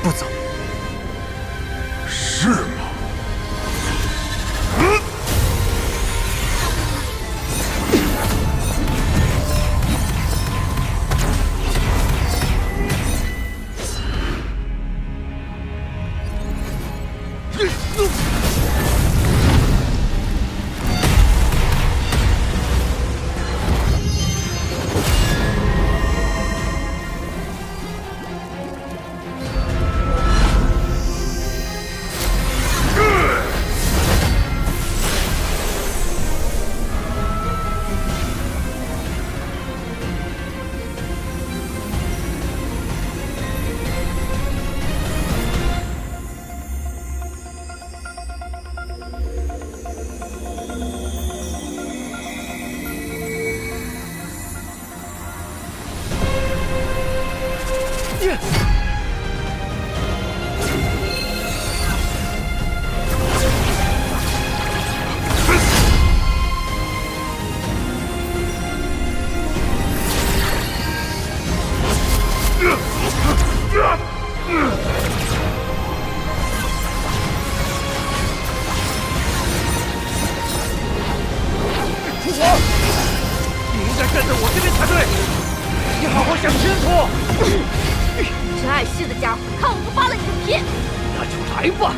不走。是吗？楚皇，你应该站在我这边才对，你好好想清楚。这碍事的家伙，看我不扒了你的皮！那就来吧。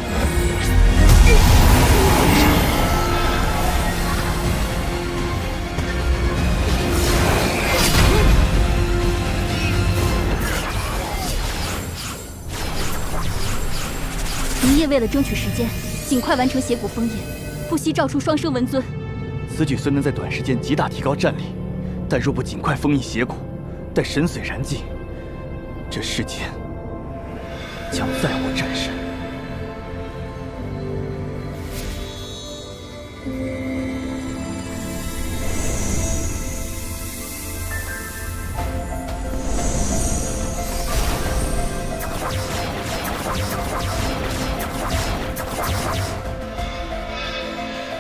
明夜为了争取时间，尽快完成邪骨封印，不惜召出双生文尊。此举虽能在短时间极大提高战力，但若不尽快封印邪骨，待神髓燃尽，这世间将再无战神。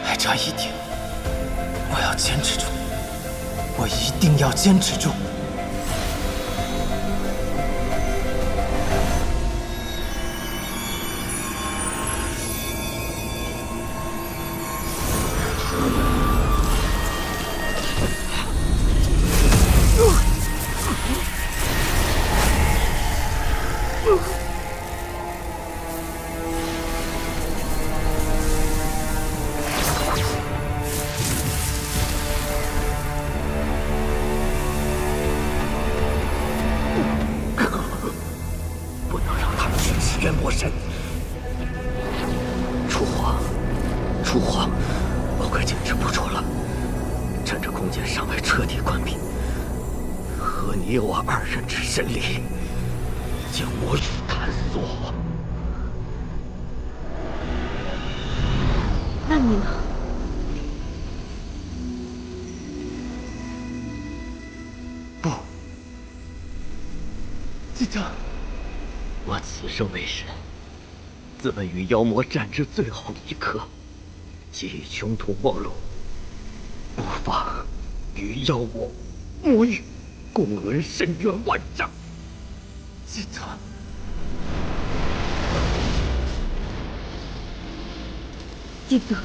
还差一点，我要坚持住，我一定要坚持住。元魔神，楚皇，楚皇，我快坚持不住了。趁着空间尚未彻底关闭，和你我二人之神力，将我与探索。那你呢？不，机长。我此生为神，自问与妖魔战至最后一刻，既已穷途末路，不妨与妖魔魔域共论深渊万丈。机长，记得，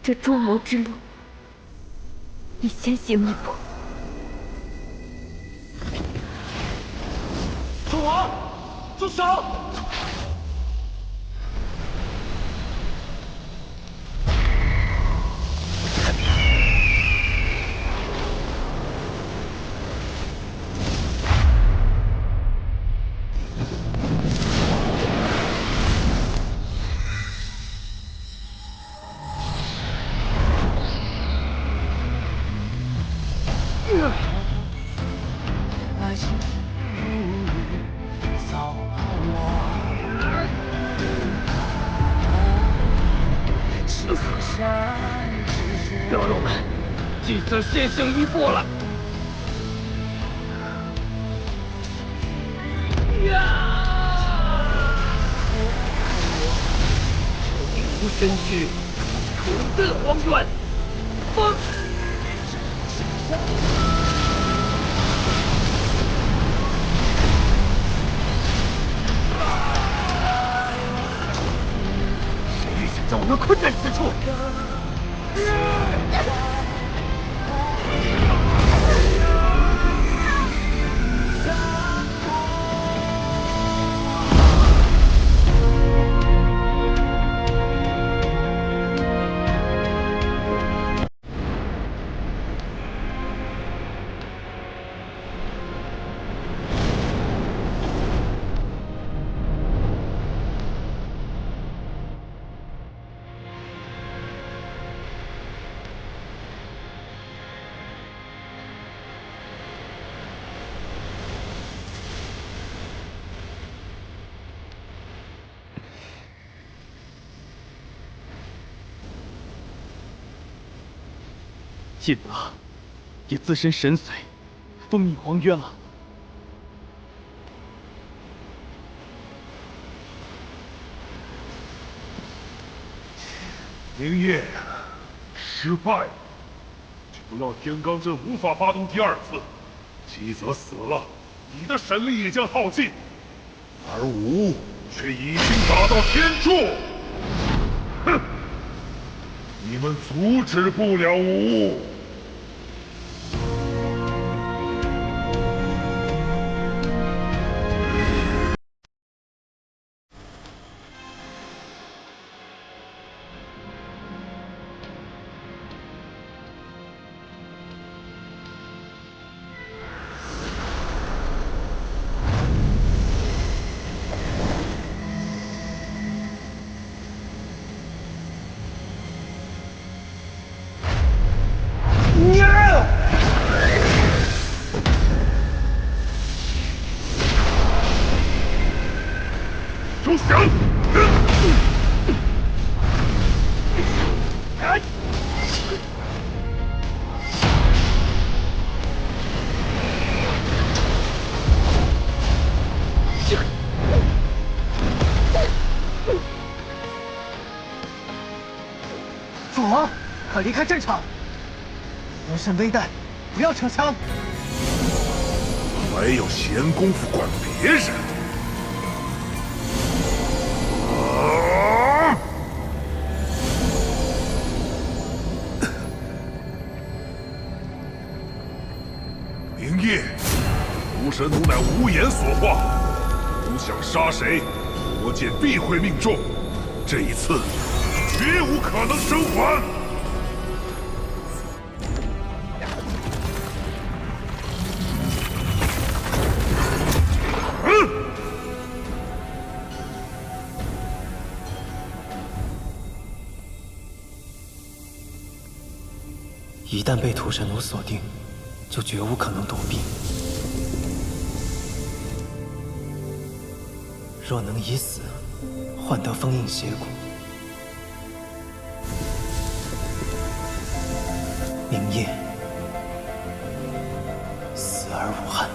这捉魔之路，你先行一步。楚皇，住手！德罗们，记者先行一步了。无身躯，土遁荒原，风。困难之处。晋德也自身神髓，封印荒渊了。明夜，失败了。只要天罡阵无法发动第二次，姬泽死了，你的神力也将耗尽，而吾却已经达到天柱。哼！你们阻止不了吾。周翔，父王，快离开战场！人身危殆，不要逞强。还有闲工夫管别人？明夜，屠神弩乃无言所化，吾想杀谁，我见必会命中。这一次，绝无可能生还。一旦被屠神弩锁定，就绝无可能躲避。若能以死换得封印邪骨，明夜死而无憾。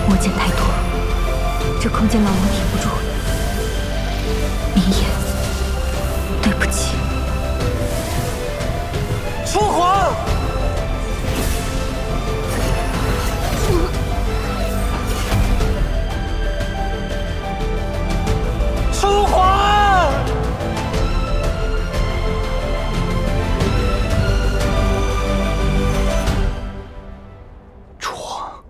魔剑太多，这空间牢笼挺不住。明夜，对不起。父皇！父皇！楚皇。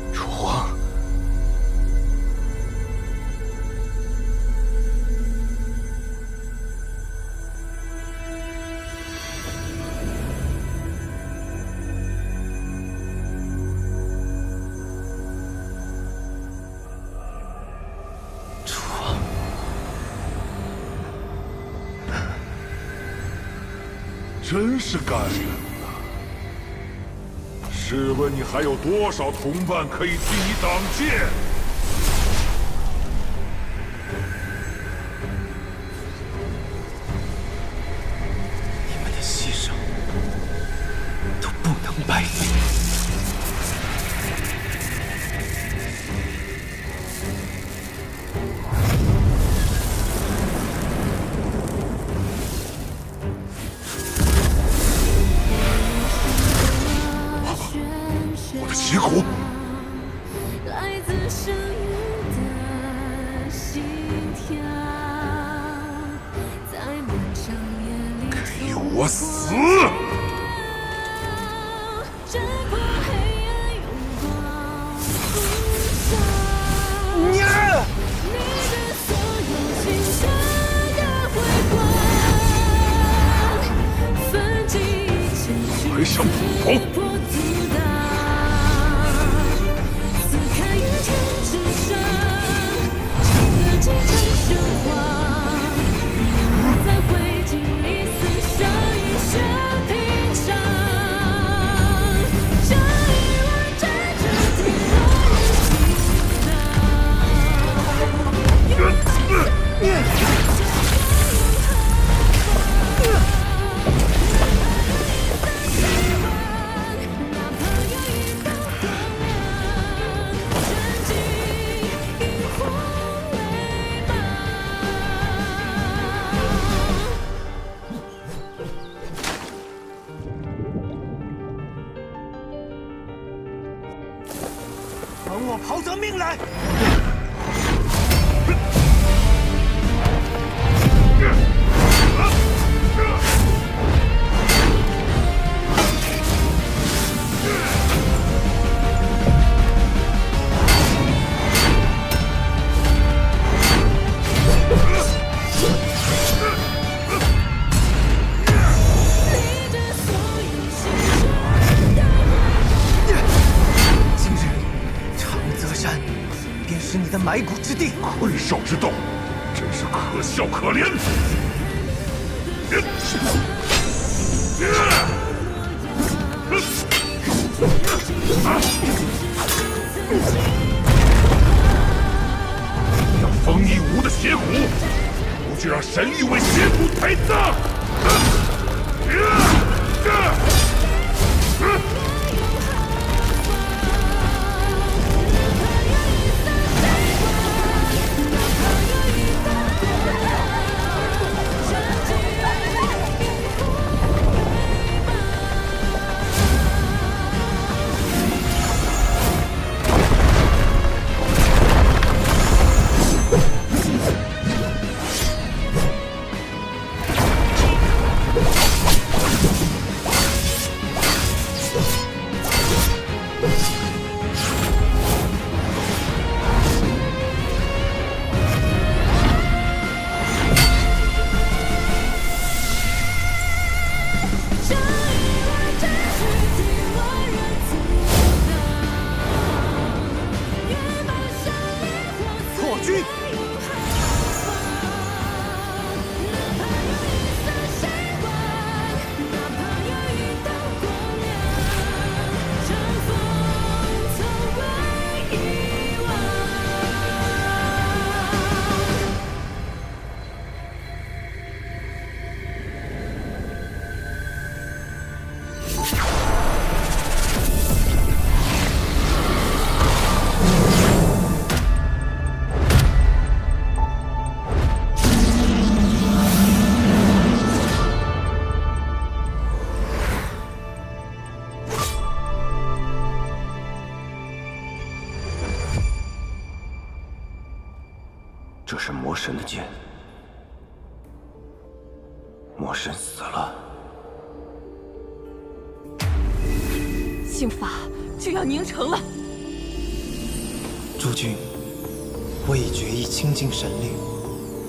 楚皇。楚皇。真是感人呐！试问你还有多少同伴可以替你挡剑？你们的牺牲都不能白费。我的邪骨！来自生命的心跳，在漫长夜里给我死！震破黑暗，拥抱不伤。你的所有青春的辉煌，奋起一切还想复仇？等我刨得命来！是你的埋骨之地。回少之斗，真是可笑可怜。那风翼无的邪骨，不就让神域为邪骨陪葬？这是魔神的剑，魔神死了，刑法就要凝成了。诸君，我已决意清净神力，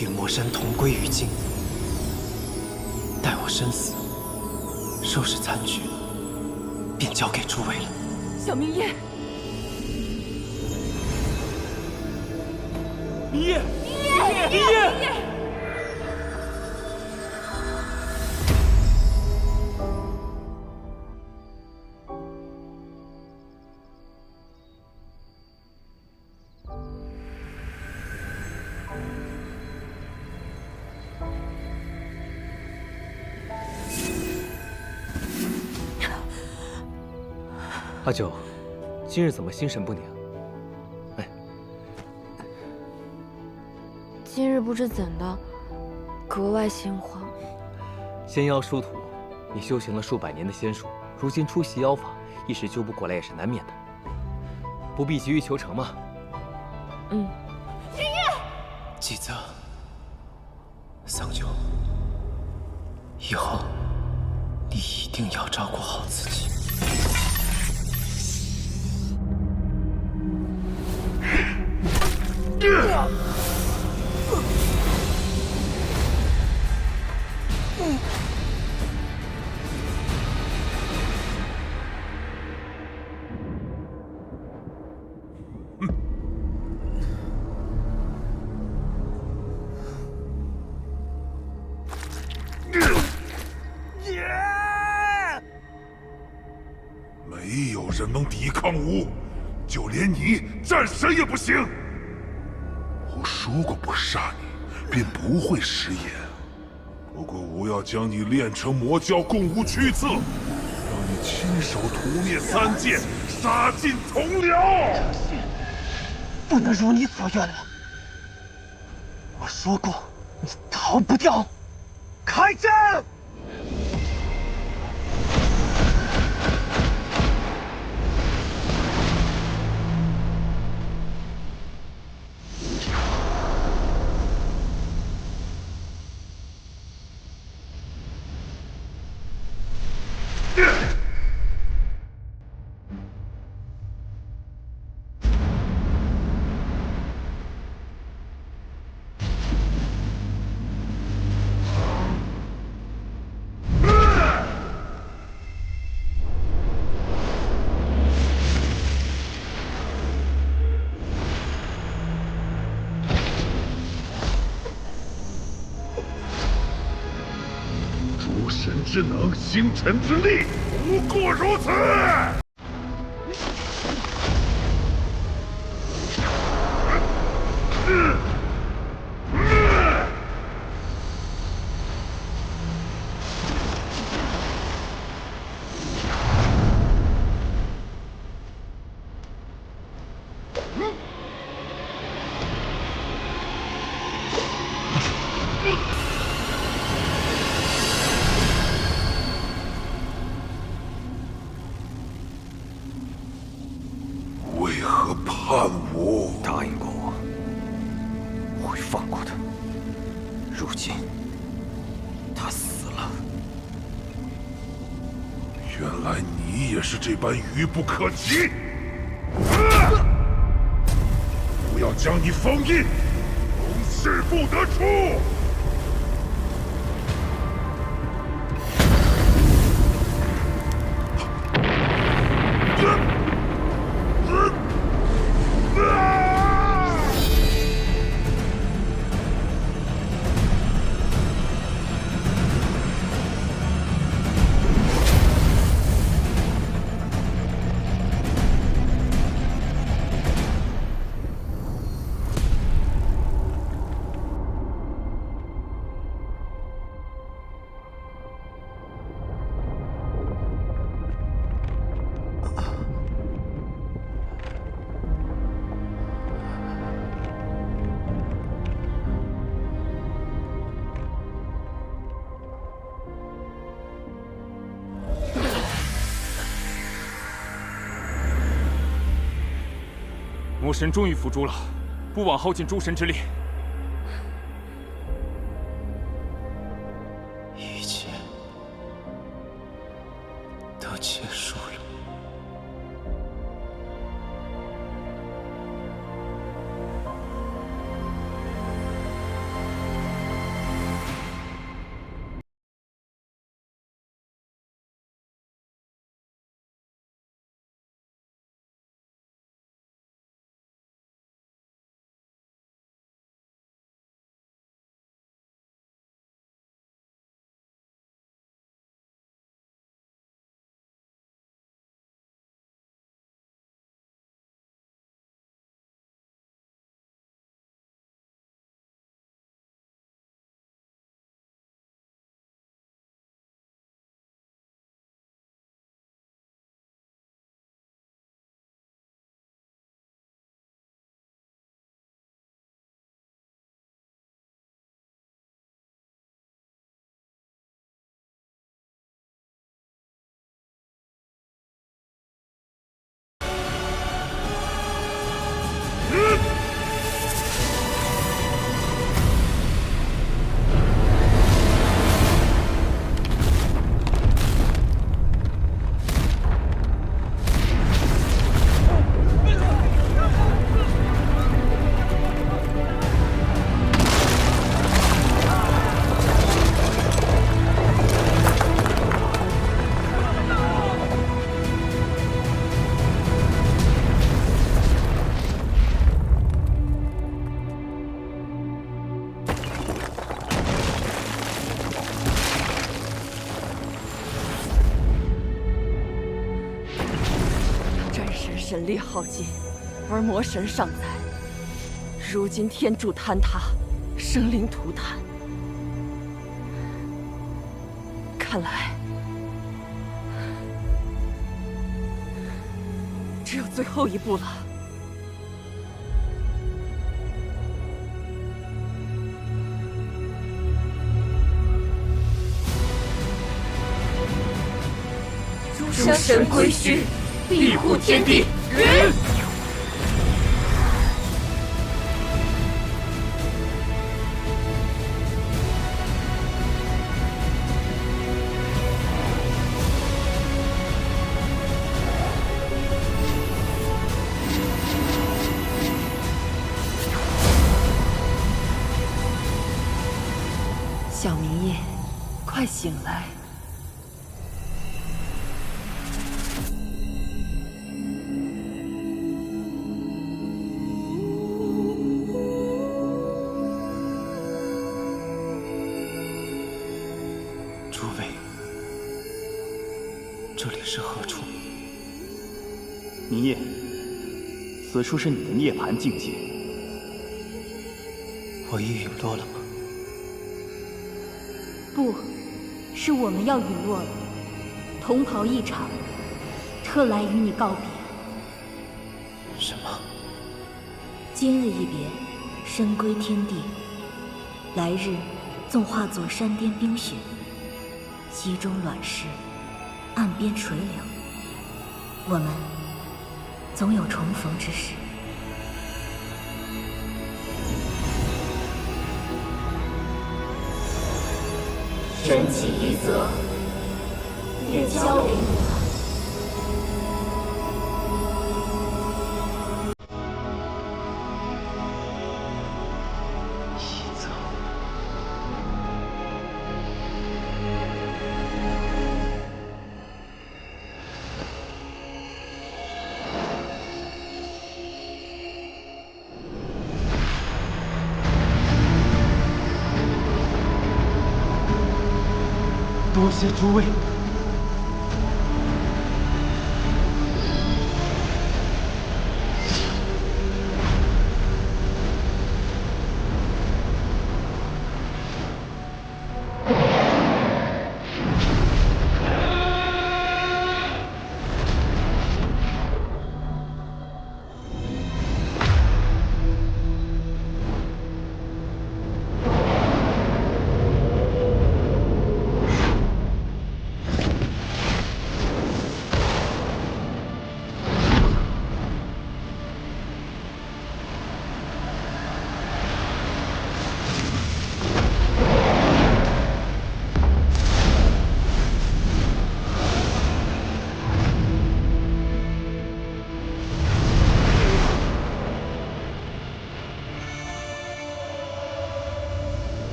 与魔神同归于尽。待我身死，收拾残局，便交给诸位了。小明夜，明夜，明夜。阿九，今日怎么心神不宁？哎，今日不知怎的，格外心慌。仙妖殊途，你修行了数百年的仙术，如今出袭妖法，一时救不过来也是难免的。不必急于求成嘛。嗯。纪泽，桑九，以后你一定要照顾好自己。没有人能抵抗吾，就连你战神也不行。我说过不杀你，便不会食言。不过吾要将你炼成魔教，供吾驱策，让你亲手屠灭三界，杀尽同僚。不能如你所愿了。我说过，你逃不掉。开战！诸神之能，星辰之力，不过如此。为何叛我？答应过我，会放过他。如今他死了。原来你也是这般愚不可及！我要将你封印，永世不得出！魔神终于伏诛了，不枉耗尽诸神之力。一切都结束了。神力耗尽，而魔神尚在。如今天柱坍塌，生灵涂炭，看来只有最后一步了。诸神归虚，庇护天地。云。小明夜，快醒来！诸位，这里是何处？明夜，此处是你的涅槃境界。我已陨落了吗？不，是我们要陨落了。同袍一场，特来与你告别。什么？今日一别，身归天地。来日纵化作山巅冰雪，溪中卵石，岸边垂柳。我们总有重逢之时。神起一则，也交给你了。一则，多谢诸位。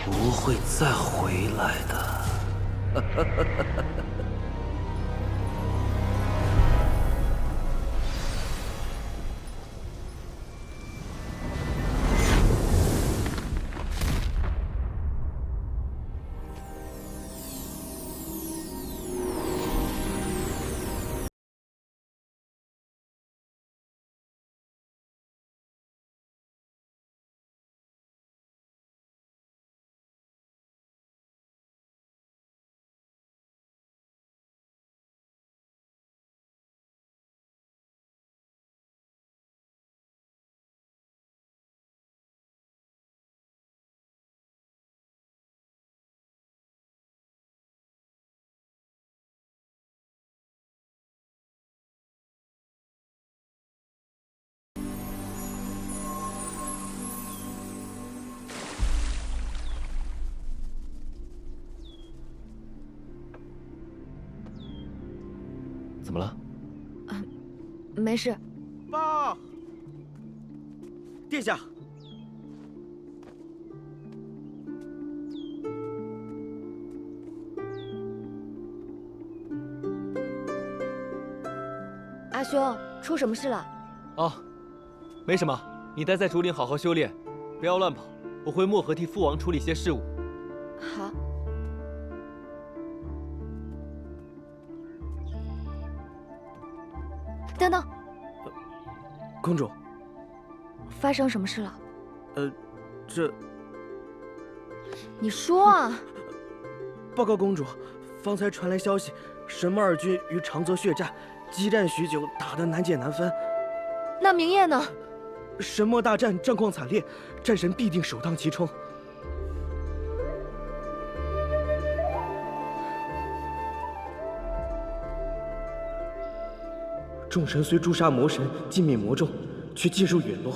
不会再回来的。么了？没事。报，殿下。阿兄，出什么事了？哦，没什么，你待在竹林好好修炼，不要乱跑。我回漠河替父王处理些事务。好。等等，公主，发生什么事了？这……你说啊！报告公主，方才传来消息，神木二军与长泽血战，激战许久，打得难解难分。那明夜呢？神墨大战战况惨烈，战神必定首当其冲。众神虽诛杀魔神，尽灭魔众，却尽数陨落。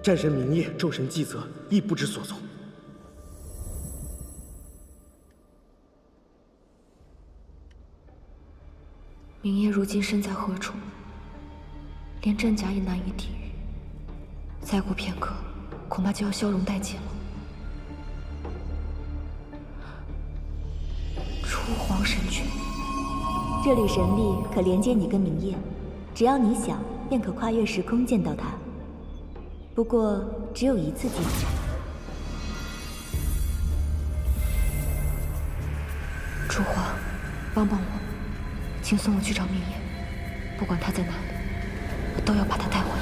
战神明夜、众神祭泽亦不知所踪。明夜如今身在何处？连战甲也难以抵御。再过片刻，恐怕就要消融殆尽了。初皇神君，这缕神力可连接你跟明夜，只要你想，便可跨越时空见到他。不过只有一次机会。初皇，帮帮我，请送我去找明夜，不管他在哪里，我都要把他带回来。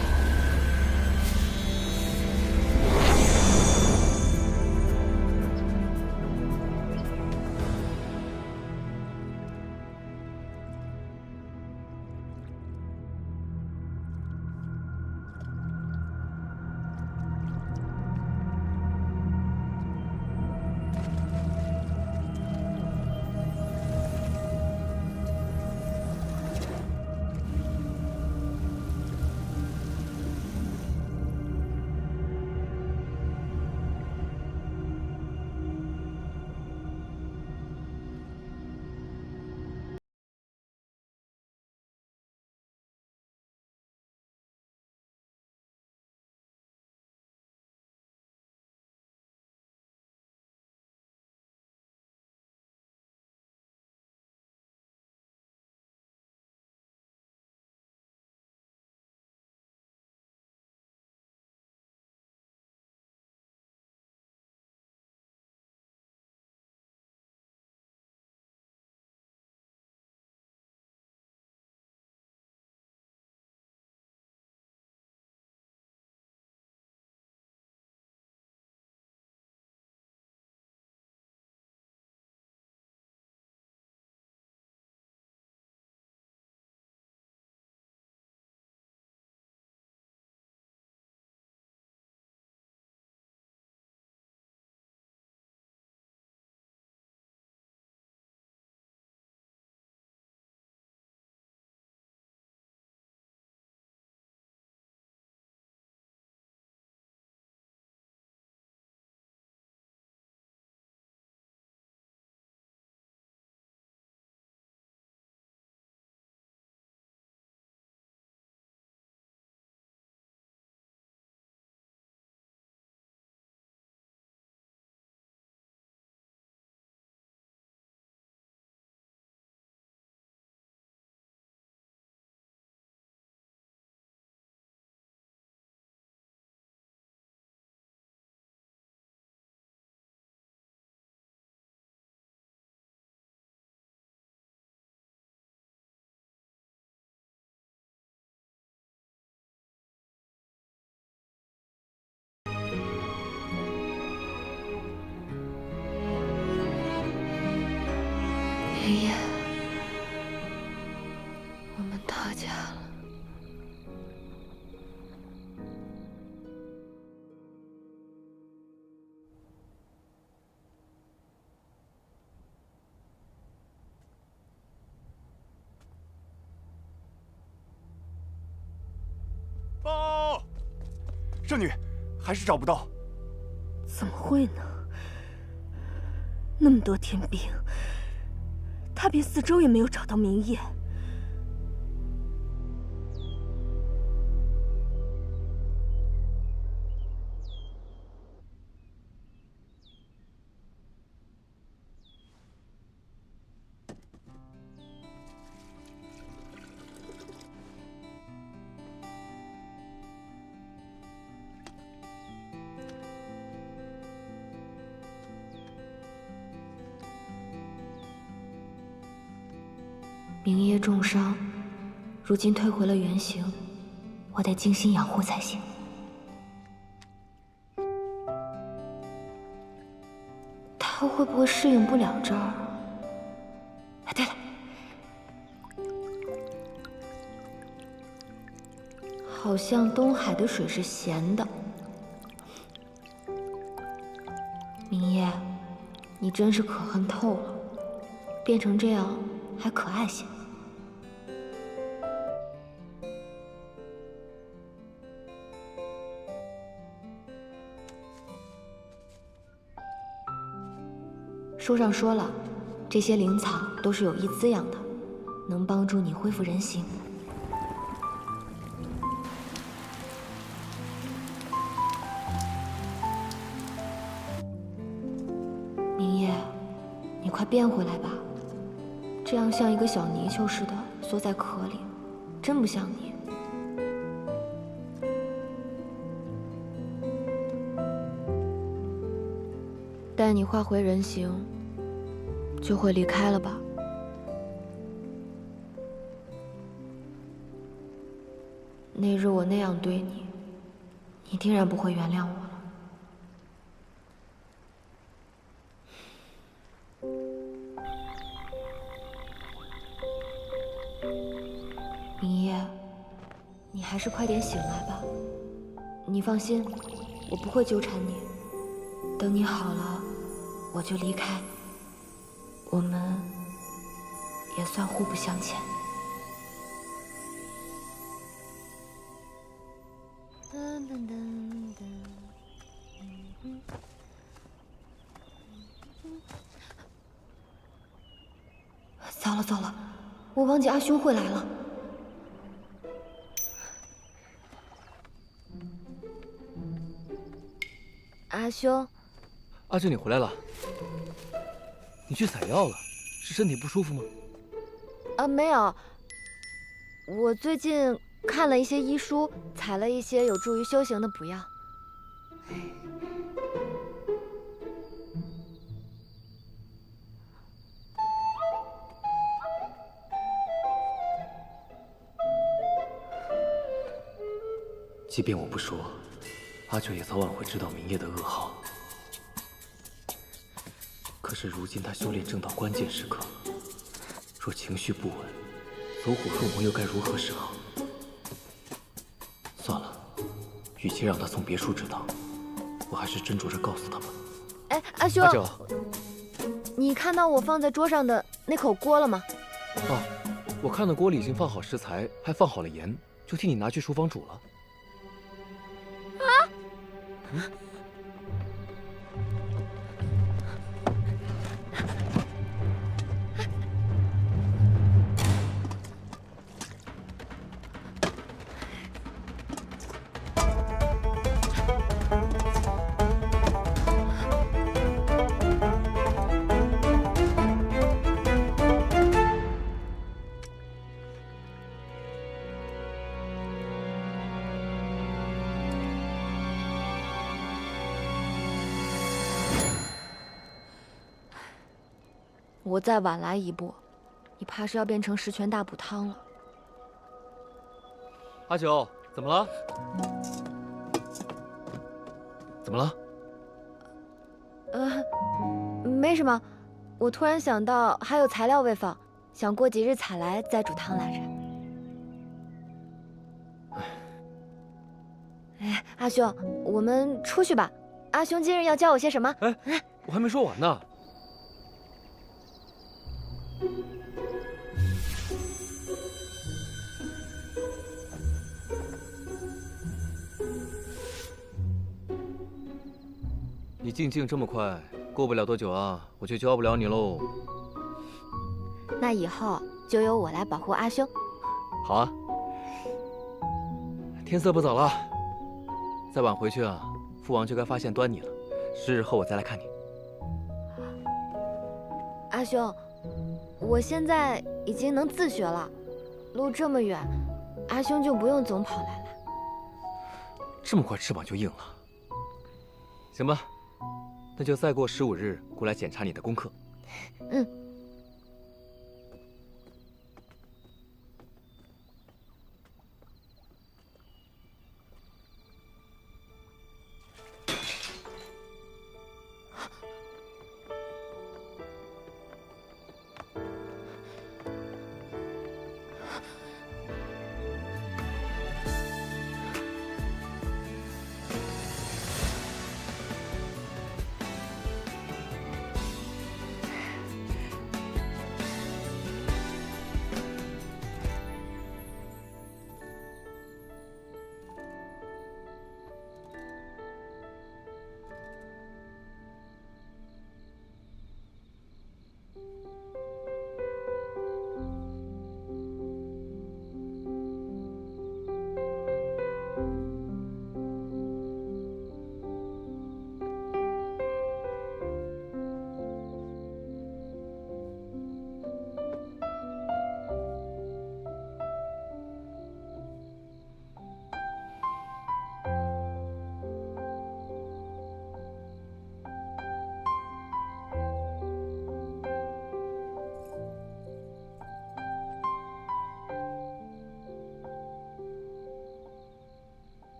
明夜，我们到家了。报，圣女，还是找不到。怎么会呢？那么多天兵。踏遍四周也没有找到明夜，明夜重伤，如今退回了原形，我得精心养护才行。他会不会适应不了这儿？哎，对了，好像东海的水是咸的。明夜，你真是可恨透了，变成这样还可爱些。书上说了，这些灵草都是有益滋养的，能帮助你恢复人形。明夜，你快变回来吧，这样像一个小泥鳅似的缩在壳里，真不像你。待你化回人形，就会离开了吧？那日我那样对你，你定然不会原谅我了。明夜，你还是快点醒来吧。你放心，我不会纠缠你。等你好了，我就离开。我们也算互不相欠。糟了糟了，我忘记阿兄会来了。阿兄，阿俊，你回来了。你去采药了，是身体不舒服吗？没有。我最近看了一些医书，采了一些有助于修行的补药。即便我不说，阿九也早晚会知道明夜的噩耗。可是如今他修炼正到关键时刻，若情绪不稳，走火入魔又该如何是好？算了，与其让他从别处知道，我还是斟酌着告诉他吧。哎，阿兄，阿九，你看到我放在桌上的那口锅了吗？哦，我看到锅里已经放好食材，还放好了盐，就替你拿去厨房煮了。我再晚来一步，你怕是要变成十全大补汤了。阿九，怎么了？怎么了？没什么，我突然想到还有材料未放，想过几日采来再煮汤来着。哎，阿兄，我们出去吧。阿兄今日要教我些什么？哎，我还没说完呢。你进境这么快，过不了多久啊，我就教不了你喽。那以后就由我来保护阿兄。好啊。天色不早了，再晚回去啊，父王就该发现端倪了。10日后我再来看你。阿兄，我现在已经能自学了，路这么远，阿兄就不用总跑来了。这么快翅膀就硬了？行吧。那就再过15日过来检查你的功课。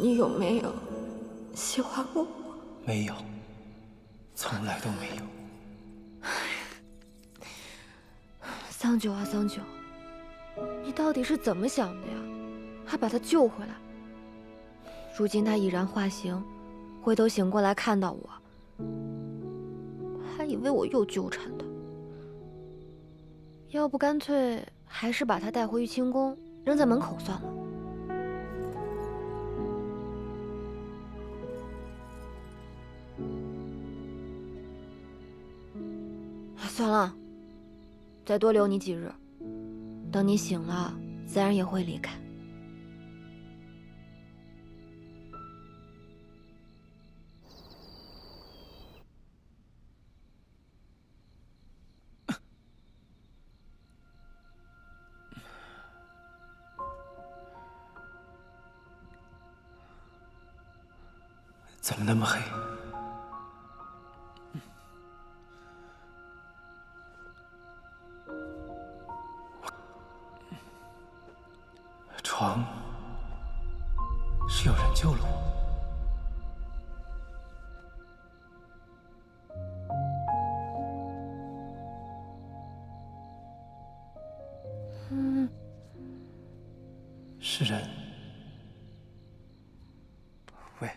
你有没有喜欢过我？没有，从来都没有。桑九啊，桑九，你到底是怎么想的呀？还把他救回来。如今他已然化形，回头醒过来看到我，还以为我又纠缠他。要不干脆还是把他带回玉清宫，扔在门口算了。算了，再多留你几日，等你醒了，自然也会离开。怎么那么黑？床是有人救了我。是人。喂，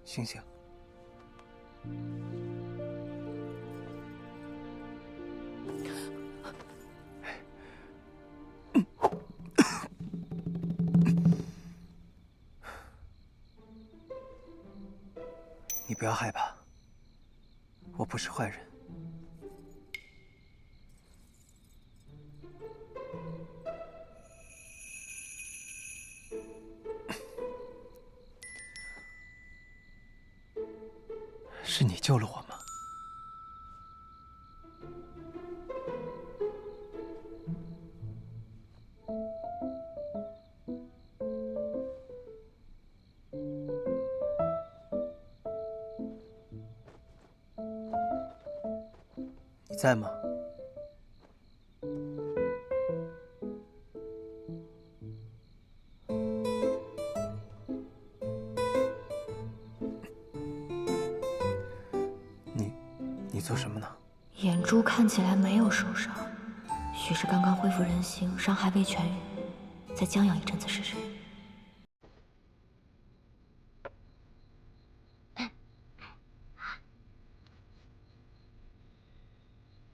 醒醒！你不要害怕，我不是坏人。是你救了我吗？你在吗？你做什么呢？眼珠看起来没有受伤，许是刚刚恢复人形，伤还未痊愈，再将养一阵子试试。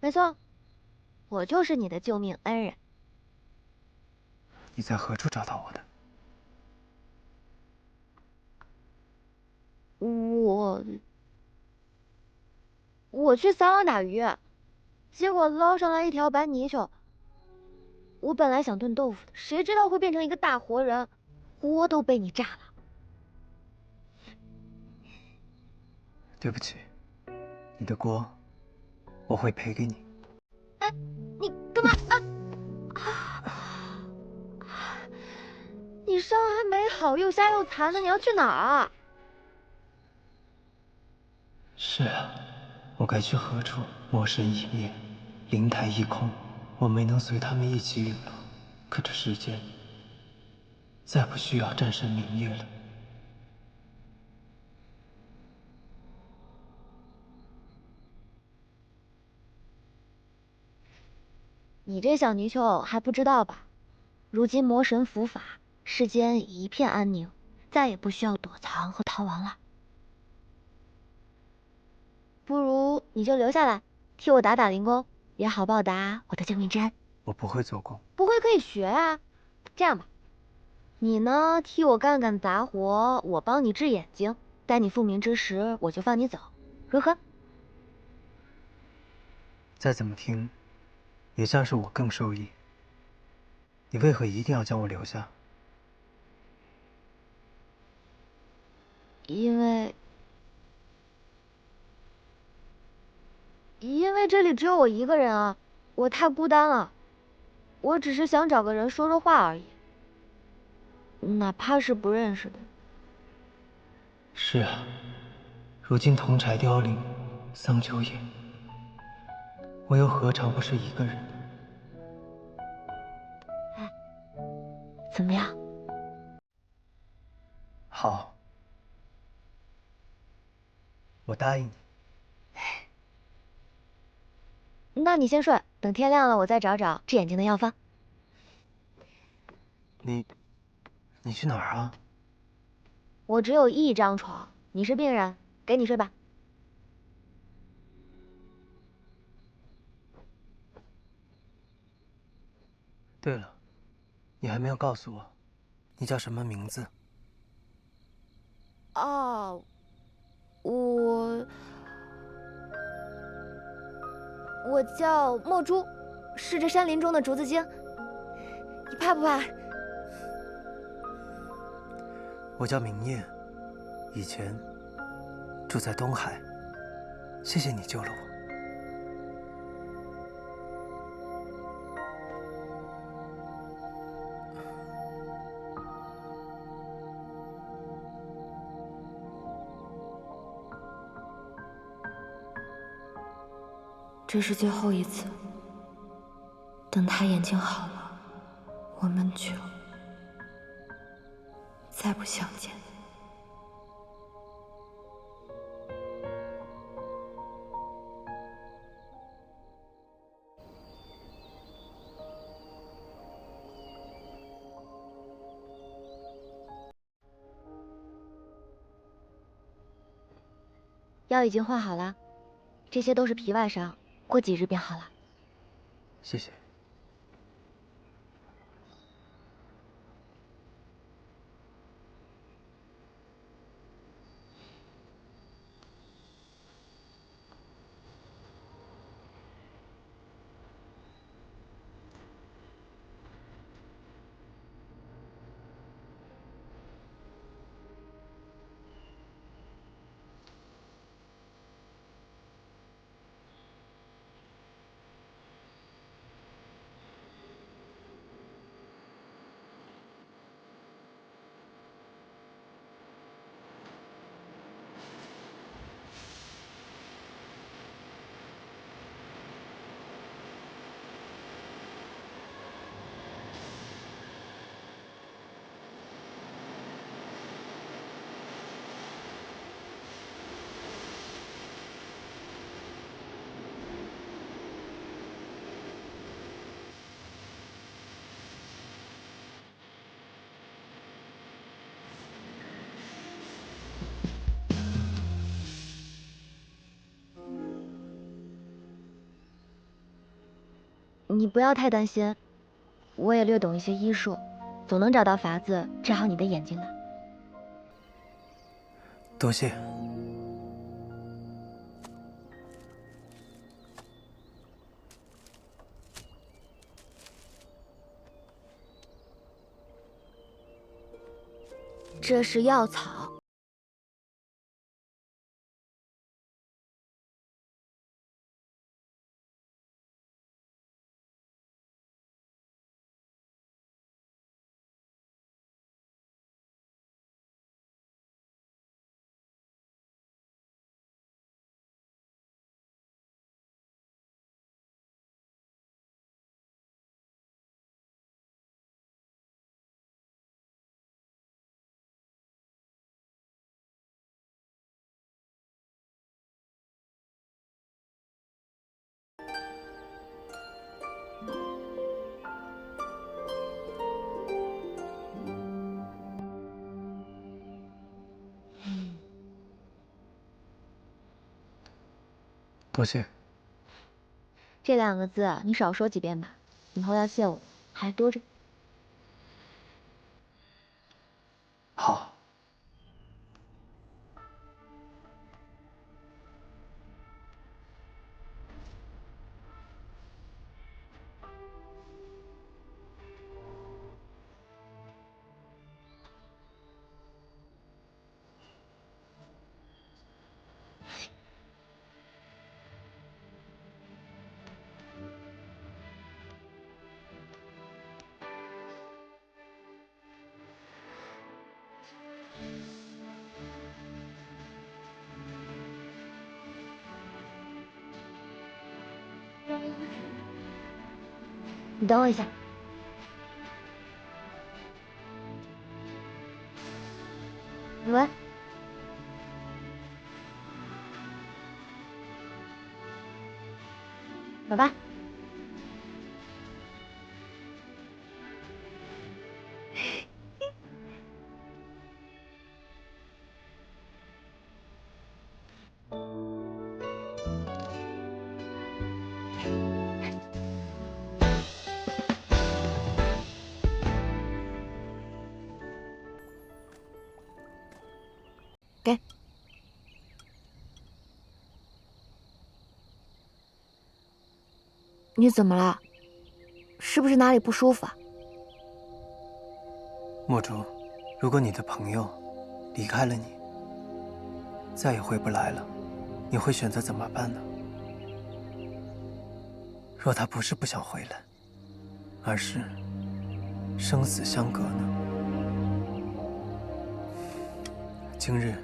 没错，我就是你的救命恩人。你在何处找到我的？我去撒网打鱼，结果捞上来一条白泥鳅。我本来想炖豆腐的，谁知道会变成一个大活人，锅都被你炸了。对不起，你的锅我会赔给你。哎，你干嘛你伤还没好，又瞎又残的，你要去哪儿啊？是啊，我该去何处？魔神已灭，灵台已空，我没能随他们一起陨落。可这世间再不需要战神明月了。你这小泥鳅还不知道吧？如今魔神伏法，世间已一片安宁，再也不需要躲藏和逃亡了。不如你就留下来，替我打打灵功，也好报答我的救命之恩。我不会做工。不会可以学啊。这样吧，你呢替我干干杂活，我帮你治眼睛，待你复明之时，我就放你走，如何？再怎么听，也像是我更受益。你为何一定要将我留下？因为这里只有我一个人啊，我太孤单了。我只是想找个人说说话而已，哪怕是不认识的。是啊，如今铜柴凋零，桑丘野，我又何尝不是一个人？哎，怎么样？答应你。那你先睡，等天亮了我再找找治眼睛的药方。你去哪儿啊？我只有一张床，你是病人，给你睡吧。对了，你还没有告诉我，你叫什么名字？哦，我叫墨珠，是这山林中的竹子精。你怕不怕？我叫明夜，以前住在东海，谢谢你救了我。这是最后一次，等他眼睛好了，我们就再不相见。药已经换好了，这些都是皮外伤，过几日便好了。谢谢。你不要太担心，我也略懂一些医术，总能找到法子治好你的眼睛的。多谢。这是药草。多谢。这2个字你少说几遍吧，以后要谢我还多着。好。你等我一下。喂。走吧。给。你怎么了？是不是哪里不舒服啊？墨竹，如果你的朋友离开了你，再也回不来了，你会选择怎么办呢？若他不是不想回来，而是生死相隔呢？今日，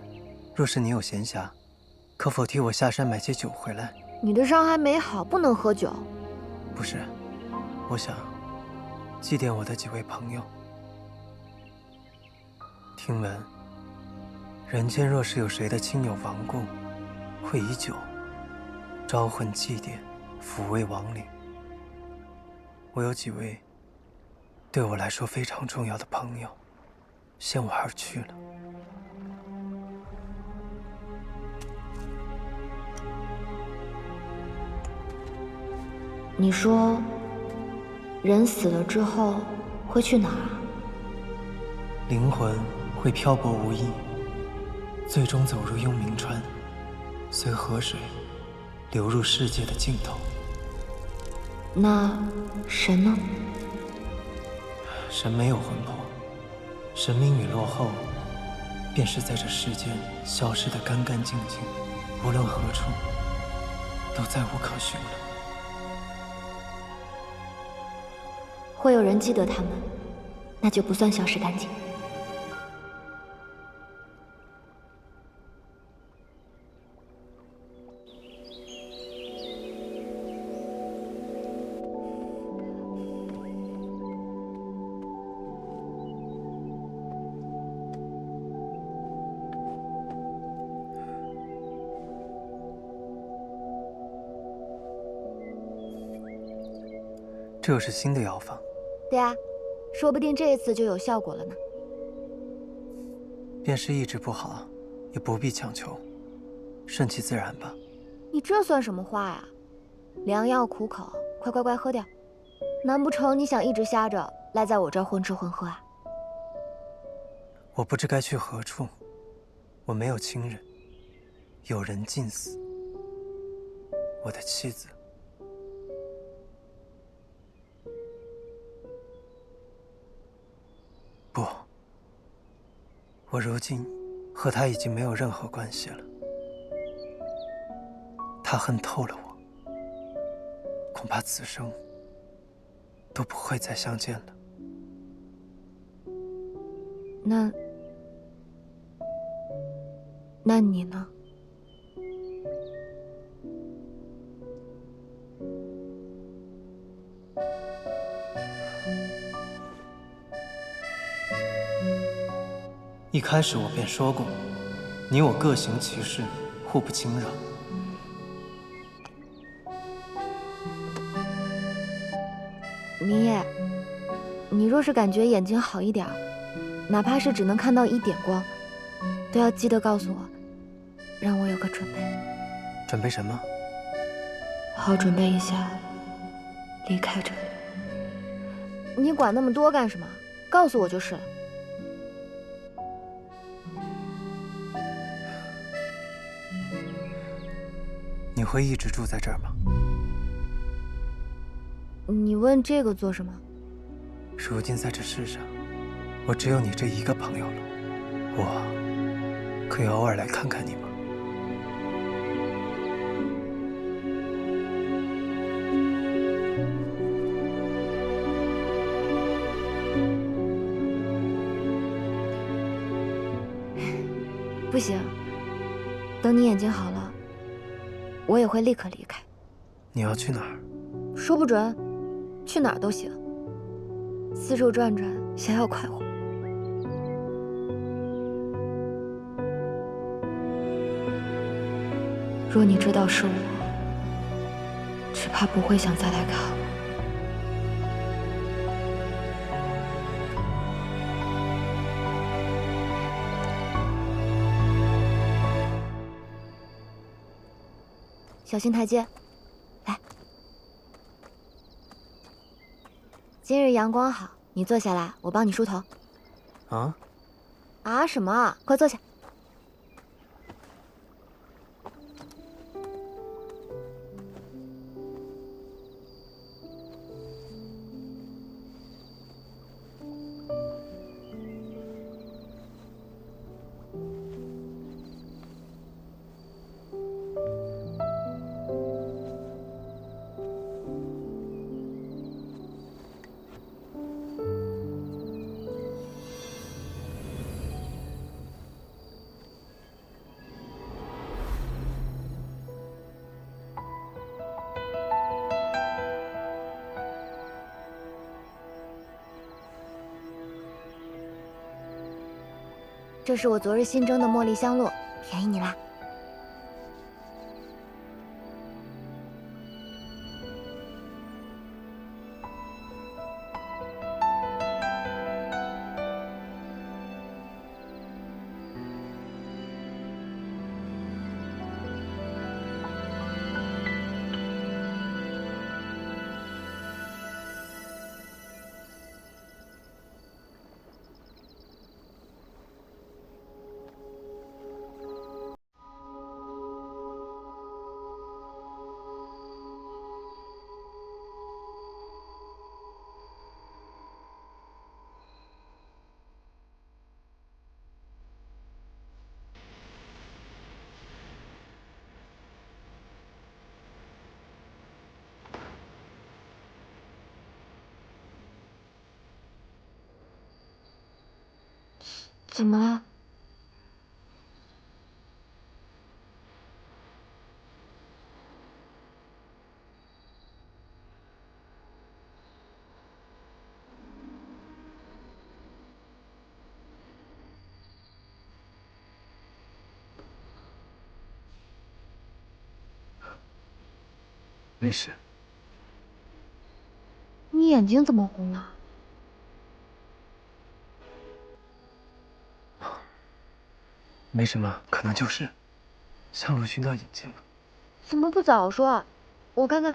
若是你有闲暇，可否替我下山买些酒回来？你的伤还没好，不能喝酒。不是，我想祭奠我的几位朋友。听闻，人间若是有谁的亲友亡故，会以酒招魂祭奠，抚慰亡灵。我有几位对我来说非常重要的朋友，先我而去了。你说，人死了之后会去哪儿啊？灵魂会漂泊无依，最终走入幽冥川，随河水流入世界的尽头。那神呢？神没有魂魄，神明陨落后，便是在这世间消失得干干净净，无论何处，都再无可寻了。会有人记得他们，那就不算消失干净。这又是新的药方。对啊，说不定这一次就有效果了呢。便是意志不好，也不必强求，顺其自然吧。你这算什么话呀？良药苦口，快乖乖喝掉。难不成你想一直瞎着赖在我这儿混吃混喝啊？我不知该去何处，我没有亲人，有人尽死。我的妻子。不，我如今和他已经没有任何关系了。他恨透了我，恐怕此生都不会再相见了。那你呢？一开始我便说过，你我各行其事，互不侵扰。明夜，你若是感觉眼睛好一点，哪怕是只能看到一点光，都要记得告诉我，让我有个准备。准备什么？好准备一下离开这里。你管那么多干什么？告诉我就是了。你会一直住在这儿吗？你问这个做什么？如今在这世上，我只有你这一个朋友了，我可以偶尔来看看你吗？不行，等你眼睛好了，我也会立刻离开。你要去哪儿？说不准，去哪儿都行。四处转转，想要快活。若你知道是我，只怕不会想再来看我。小心台阶，来。今日阳光好，你坐下来，我帮你梳头。啊什么？快坐下。这是我昨日新蒸的茉莉香露，便宜你啦。怎么了？没事。你眼睛怎么红了？没什么，可能就是香露熏到眼睛了。怎么不早说啊？我看看。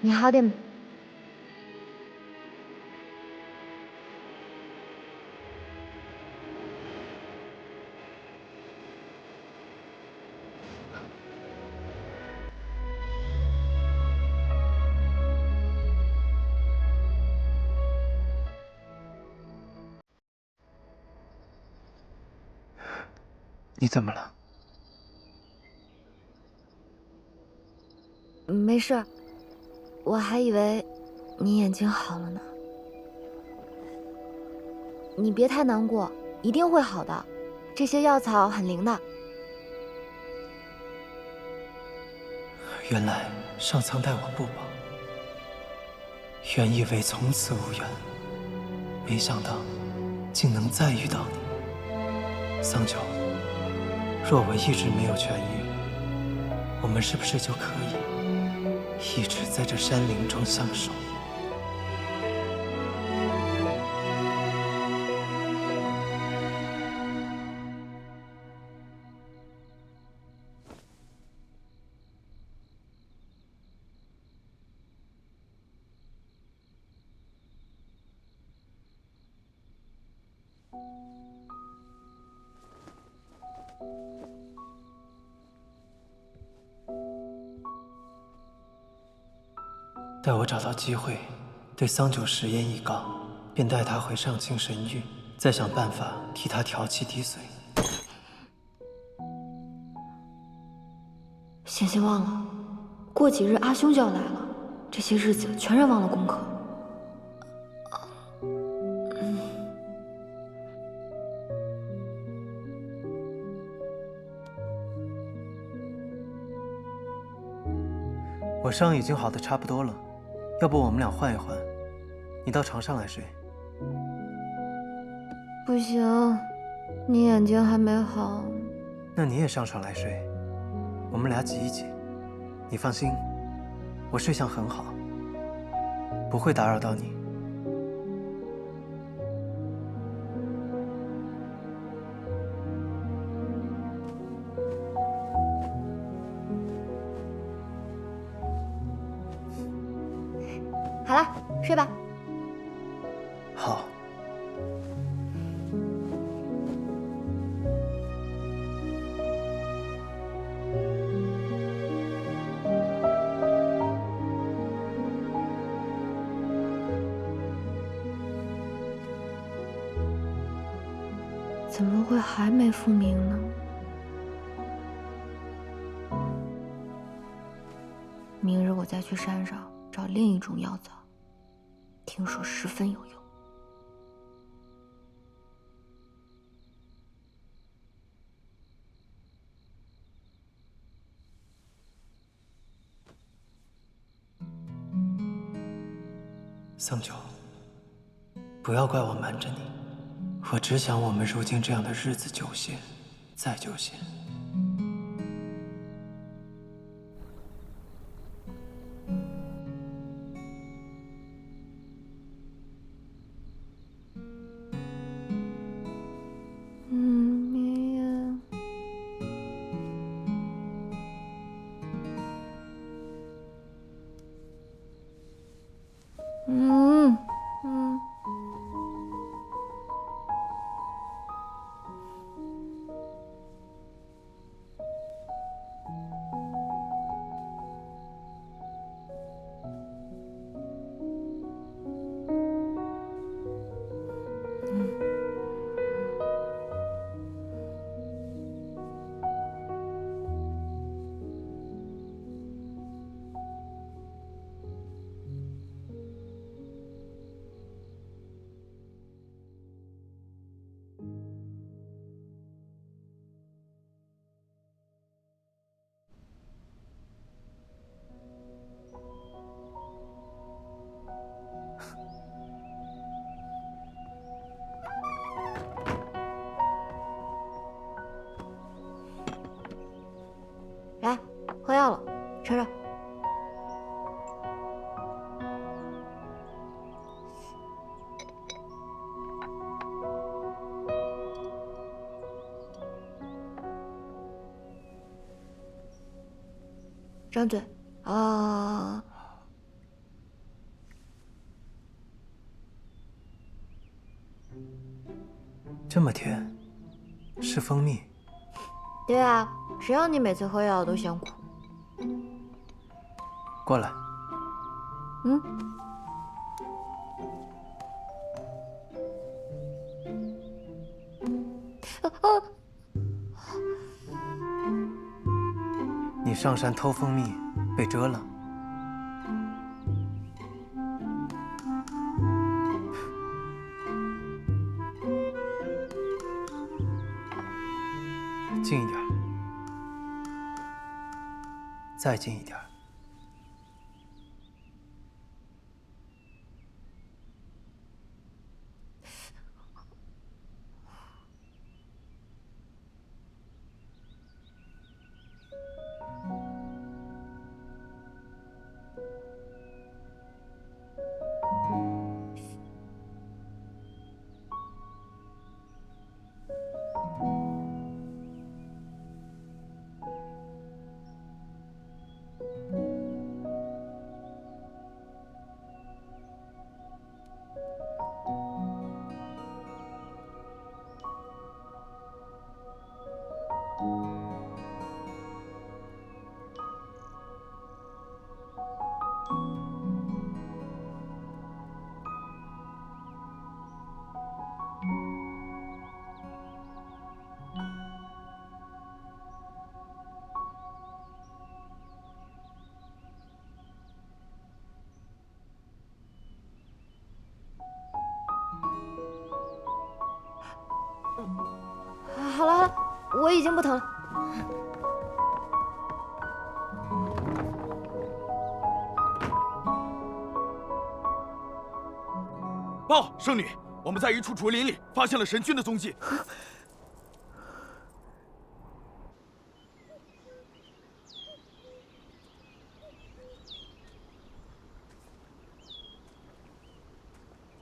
你好点。你怎么了？没事，我还以为你眼睛好了呢。你别太难过，一定会好的。这些药草很灵的。原来上苍待我不薄，原以为从此无缘，没想到竟能再遇到你。桑九，若我一直没有痊愈，我们是不是就可以一直在这山林中相守？待我找到机会，对桑九实言以告，便带他回上清神域，再想办法替他调气滴髓。险些忘了，过几日阿兄就要来了，这些日子全然忘了功课。我伤已经好的差不多了，要不我们俩换一换，你到床上来睡。不行，你眼睛还没好。那你也上床来睡，我们俩挤一挤。你放心，我睡相很好，不会打扰到你。好了，睡吧。好。怎么会还没复明呢？明日我再去山上找另一种药草，听说十分有用。桑九，不要怪我瞒着你，我只想我们如今这样的日子久些，再久些。来，喝药了，吃着。张嘴啊！这么甜，是蜂蜜。对啊，谁让你每次喝药都嫌苦？过来。嗯。你上山偷蜂蜜，被蛰了。近一点，再近一点。我已经不疼了。报，圣女，我们在一处竹林里发现了神君的踪迹。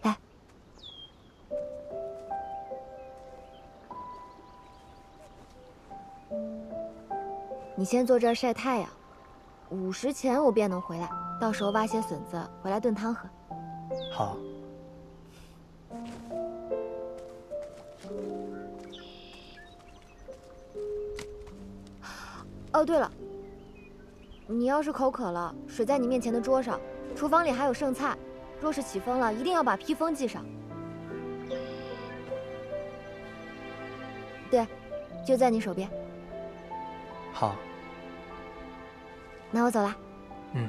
来，你先坐这儿晒太阳，5时前我便能回来，到时候挖些笋子回来炖汤喝。好。哦，对了，你要是口渴了，水在你面前的桌上，厨房里还有剩菜。若是起风了，一定要把披风系上。对，就在你手边。好。那我走啦。嗯。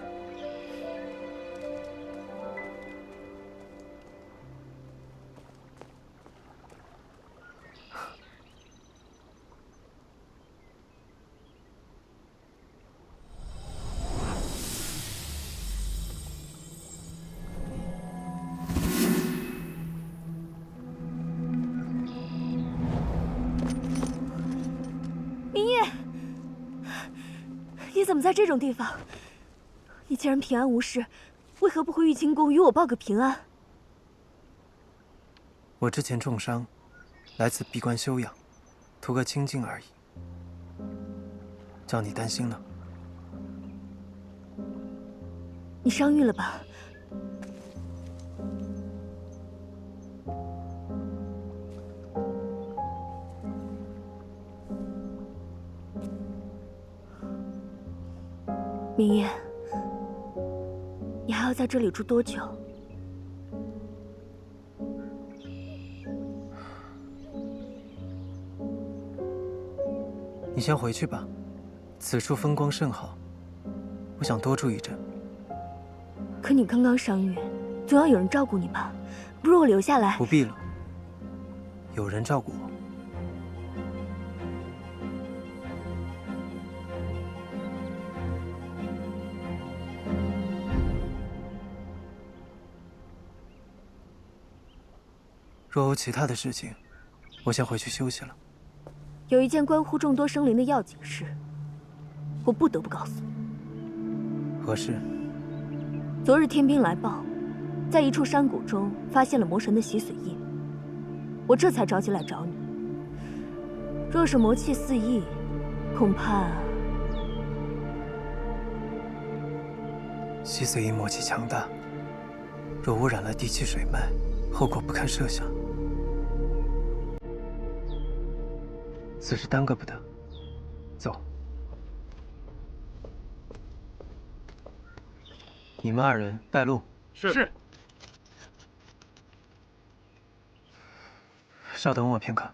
你怎么在这种地方？你既然平安无事，为何不回玉清宫与我报个平安？我之前重伤，来此闭关休养，图个清静而已。叫你担心了。你伤愈了吧？明夜，你还要在这里住多久？你先回去吧，此处风光甚好，我想多住一阵。可你刚刚伤愈，总要有人照顾你吧？不如我留下来。不必了，有人照顾我。若有其他的事情，我先回去休息了。有一件关乎众多生灵的要紧事，我不得不告诉你。何事？昨日天兵来报，在一处山谷中发现了魔神的洗髓印，我这才着急来找你。若是魔气四溢，恐怕……洗髓印魔气强大，若污染了地气水脉，后果不堪设想。此事耽搁不得，走。你们2人带路。是。稍等我片刻。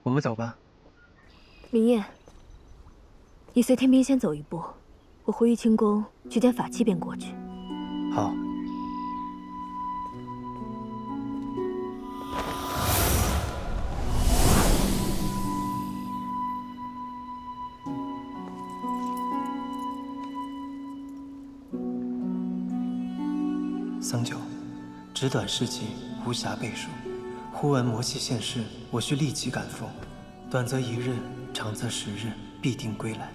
我们走吧。明夜，你随天兵先走一步，我回玉清宫取点法器便过去。好。桑九，纸短事迹，无暇背述。忽闻魔气现世，我需立即赶赴。短则1日，长则10日，必定归来，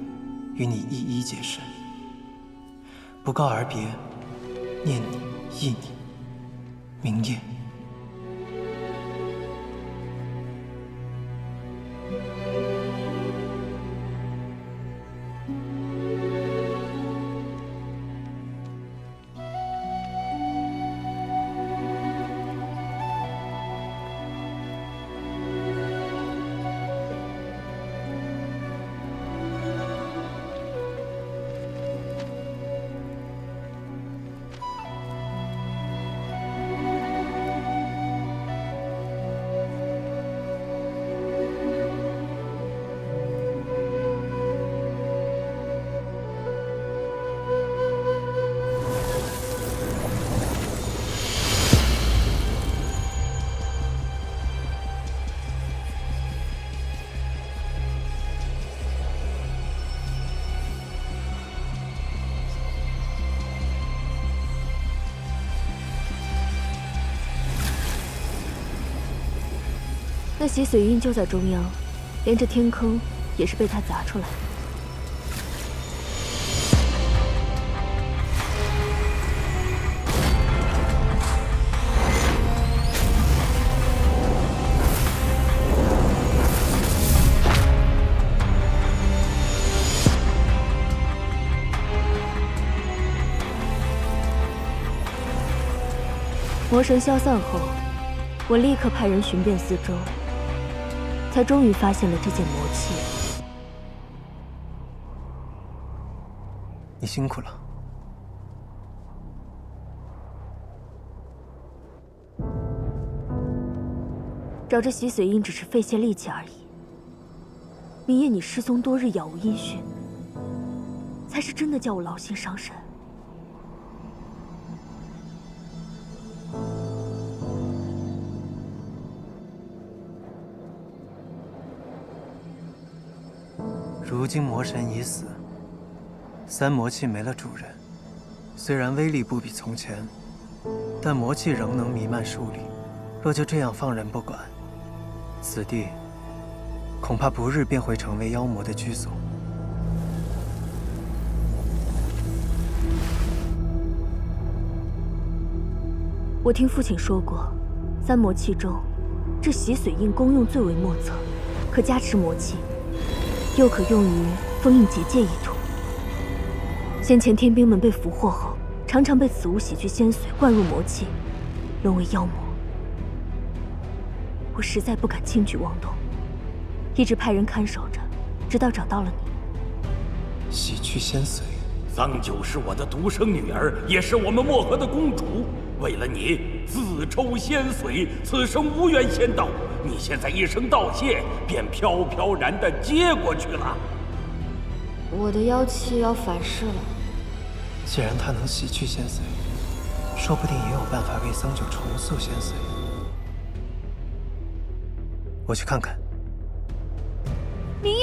与你一一解释。不告而别，念你，忆你，明夜。那洗髓印就在中央，连这天坑也是被他砸出来的。魔神消散后，我立刻派人寻遍四周，才终于发现了这件魔器。你辛苦了。找这洗髓印只是费些力气而已。明夜，你失踪多日，杳无音讯，才是真的叫我劳心伤神。如今魔神已死，三魔器没了主人，虽然威力不比从前，但魔气仍能弥漫数里。若就这样放任不管，此地恐怕不日便会成为妖魔的居所。我听父亲说过，三魔器中，这洗髓印功用最为莫测，可加持魔气，又可用于封印结界一途。先前天兵们被俘获后，常常被此物洗去仙髓，灌入魔气，沦为妖魔。我实在不敢轻举妄动，一直派人看守着，直到找到了你。洗去仙髓，桑九是我的独生女儿，也是我们漠河的公主。为了你，自抽仙髓，此生无缘仙道。你现在一声道谢，便飘飘然地接过去了。我的妖气要反噬了。既然他能洗去仙髓，说不定也有办法为桑九重塑仙髓。我去看看。明夜。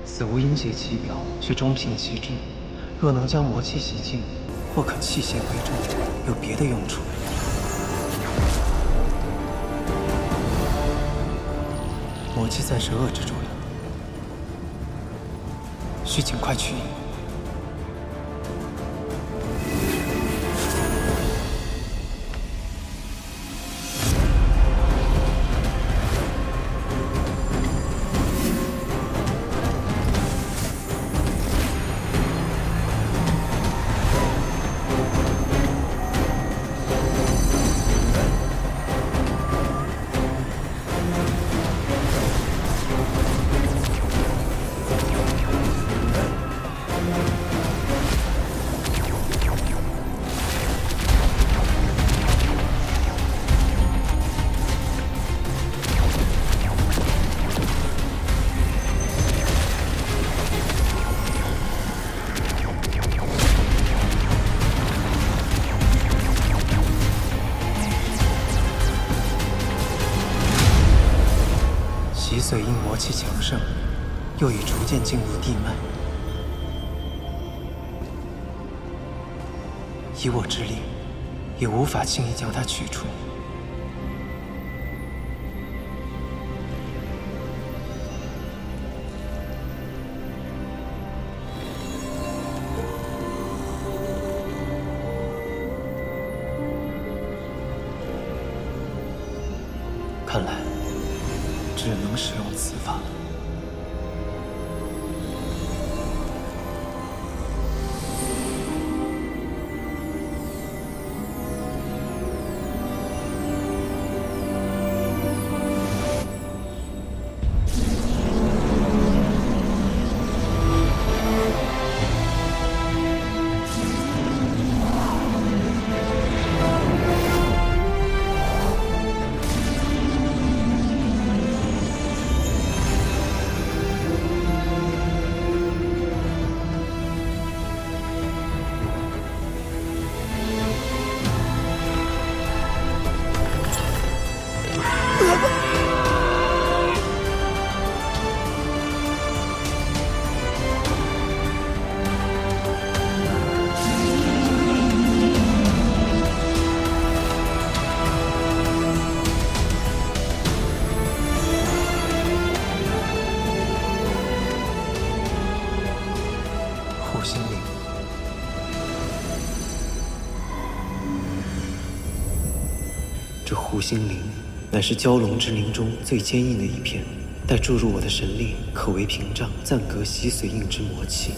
此无阴邪其表，却中平其志。若能将魔气洗净，或可弃邪归正，有别的用处。魔气暂时遏制住了，需尽快去。洗髓印魔气强盛，又已逐渐进入地脉。以我之力，也无法轻易将它取出。看来只能使用此法了。这护心灵乃是蛟龙之灵中最坚硬的一片，待注入我的神力，可为屏障，暂隔吸髓印之魔气。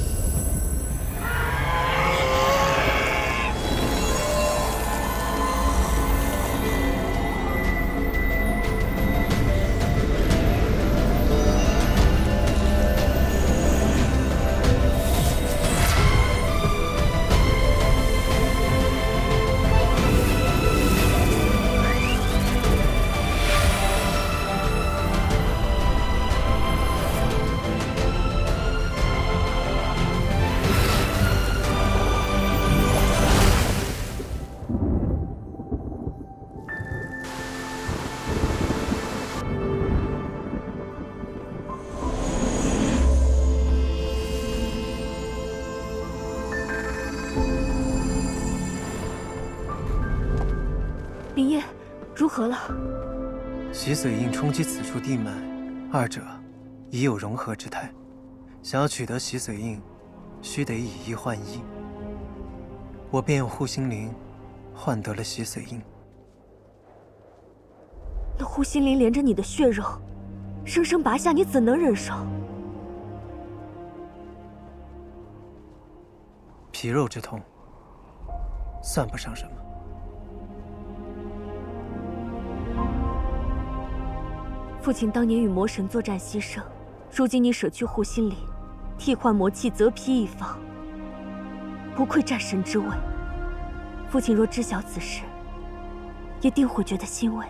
林烨，如何了？洗髓印冲击此处地脉，二者已有融合之态。想要取得洗髓印，须得以一换一。我便用护心灵换得了洗髓印。那护心灵连着你的血肉，生生拔下，你怎能忍受？皮肉之痛，算不上什么。父亲当年与魔神作战牺牲，如今你舍去护心灵，替换魔气，择披一方，不愧战神之位。父亲若知晓此事，也定会觉得欣慰。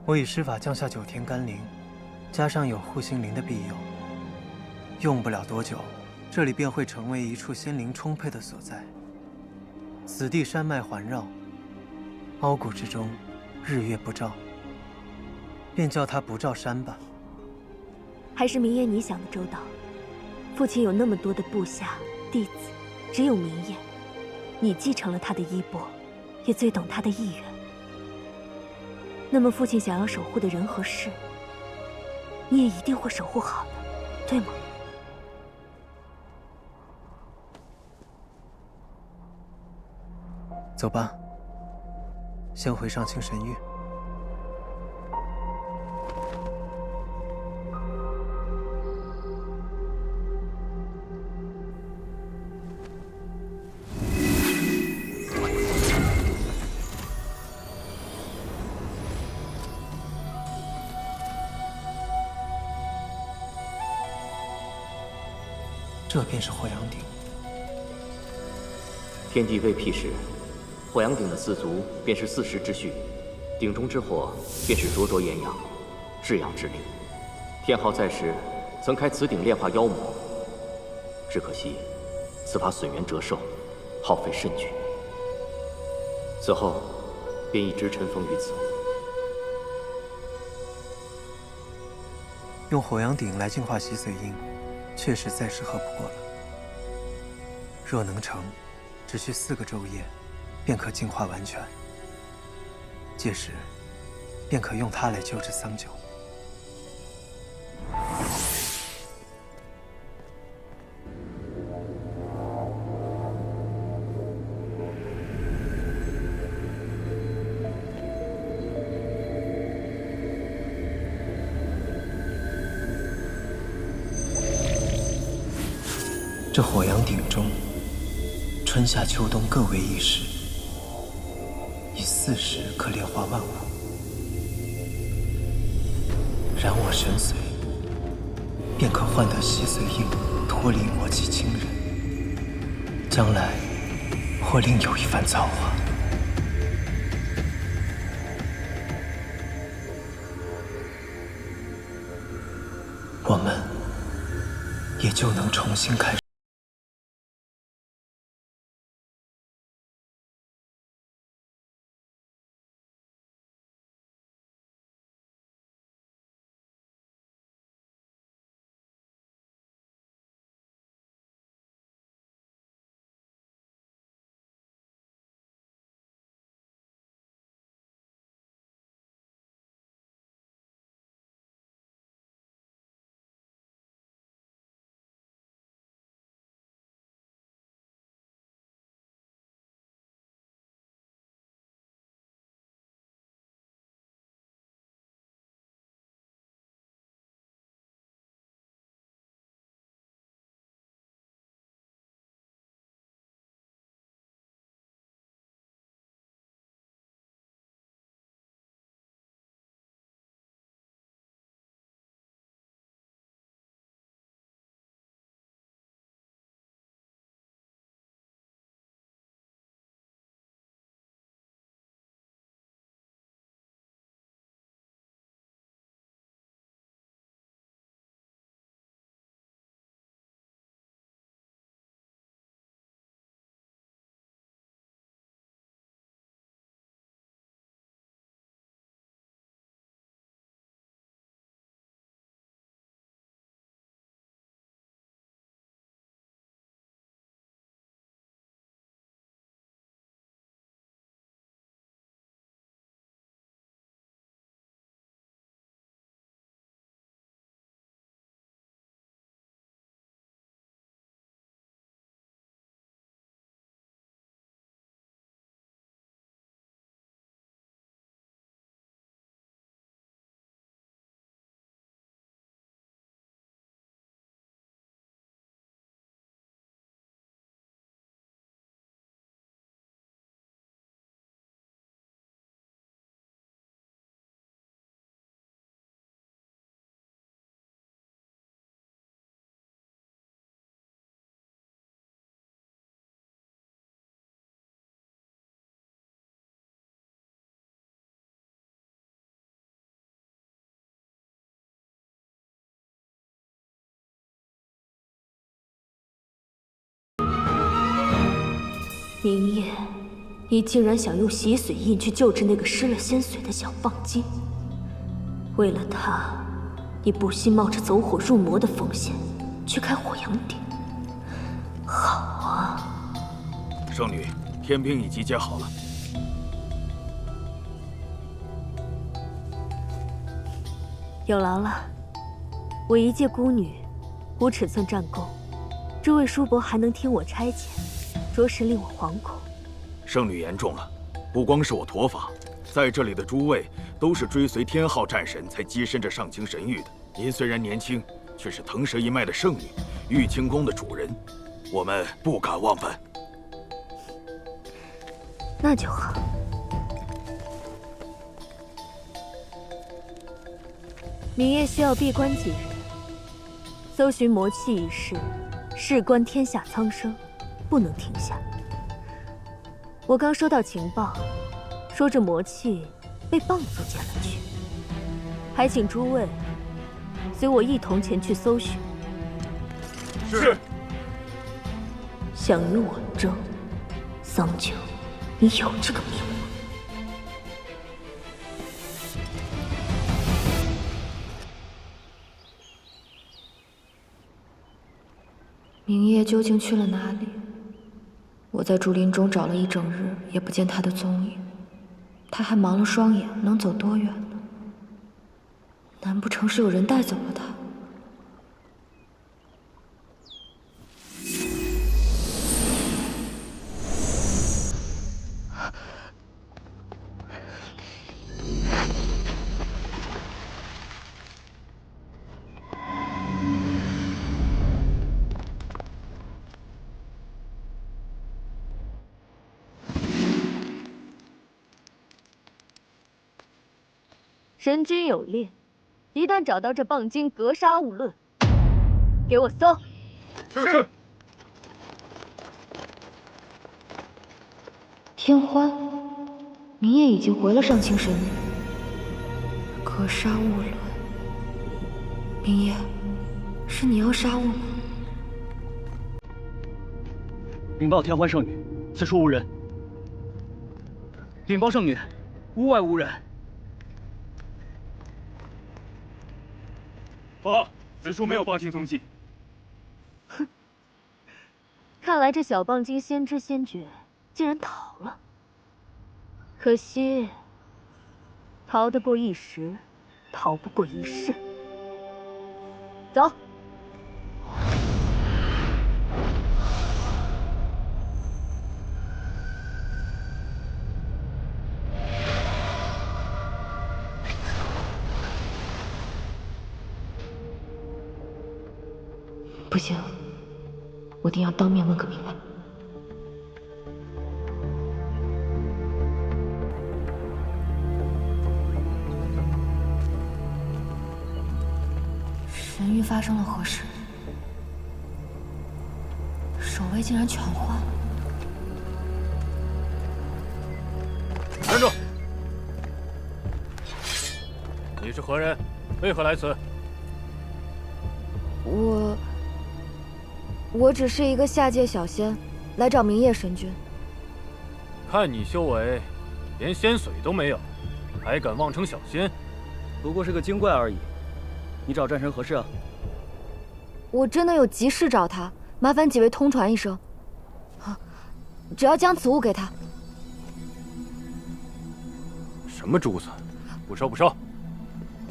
我以施法降下9天甘灵，加上有护心灵的庇佑，用不了多久，这里便会成为一处仙灵充沛的所在。此地山脉环绕，凹谷之中，日月不照，便叫它不照山吧。还是明烨你想的周到。父亲有那么多的部下弟子，只有明烨，你继承了他的衣钵，也最懂他的意愿。那么父亲想要守护的人和事，你也一定会守护好的，对吗？走吧，先回上清神域。这便是火阳鼎。天地未辟时，火阳鼎的四足便是四时之序，鼎中之火便是灼灼炎阳，至阳之力。天昊在时曾开此鼎炼化妖魔，只可惜此法损元折寿，耗费甚巨。此后便一直尘封于此。用火阳鼎来净化洗髓印，确实再适合不过了。若能成，只需4个昼夜，便可净化完全。届时，便可用它来救治桑九。这火阳鼎中，春夏秋冬各为一时，以4时可炼化万物。燃我神髓，便可换得洗髓印，脱离魔气侵人。将来或另有一番造化。我们也就能重新开始。明夜，你竟然想用洗髓印去救治那个失了仙髓的小棒精。为了他，你不惜冒着走火入魔的风险去开火阳鼎。好啊，圣女，天兵已集结好了。有劳了，我一介孤女，无尺寸战功，诸位叔伯还能听我差遣，着实令我惶恐。圣女言重了，不光是我驼法，在这里的诸位都是追随天昊战神才跻身这上清神域的。您虽然年轻，却是腾蛇一脉的圣女，玉清宫的主人，我们不敢忘本。那就好。明夜需要闭关几日，搜寻魔气一事，事关天下苍生，不能停下。我刚收到情报，说这魔气被棒族捡了去，还请诸位随我一同前去搜寻。是。想与我争，桑九，你有这个命吗？明夜究竟去了哪里？我在竹林中找了一整日，也不见他的踪影。他还盲了双眼，能走多远呢？难不成是有人带走了他？神君有令，一旦找到这棒精，格杀勿论。给我搜！是。天欢，明夜已经回了上清神域，格杀勿论。明夜，是你要杀我吗？禀报天欢圣女，此处无人。禀报圣女，屋外无人。报，此处没有棒精踪迹。哼，看来这小棒精先知先觉，竟然逃了。可惜，逃得过一时，逃不过一世。走。不行，我定要当面问个明白。神域发生了何事？守卫竟然全换了。站住！你是何人？为何来此？我只是一个下界小仙，来找明夜神君。看你修为，连仙髓都没有，还敢妄称小仙？不过是个精怪而已。你找战神何事啊？我真的有急事找他，麻烦几位通传一声。只要将此物给他。什么珠子？不收不收。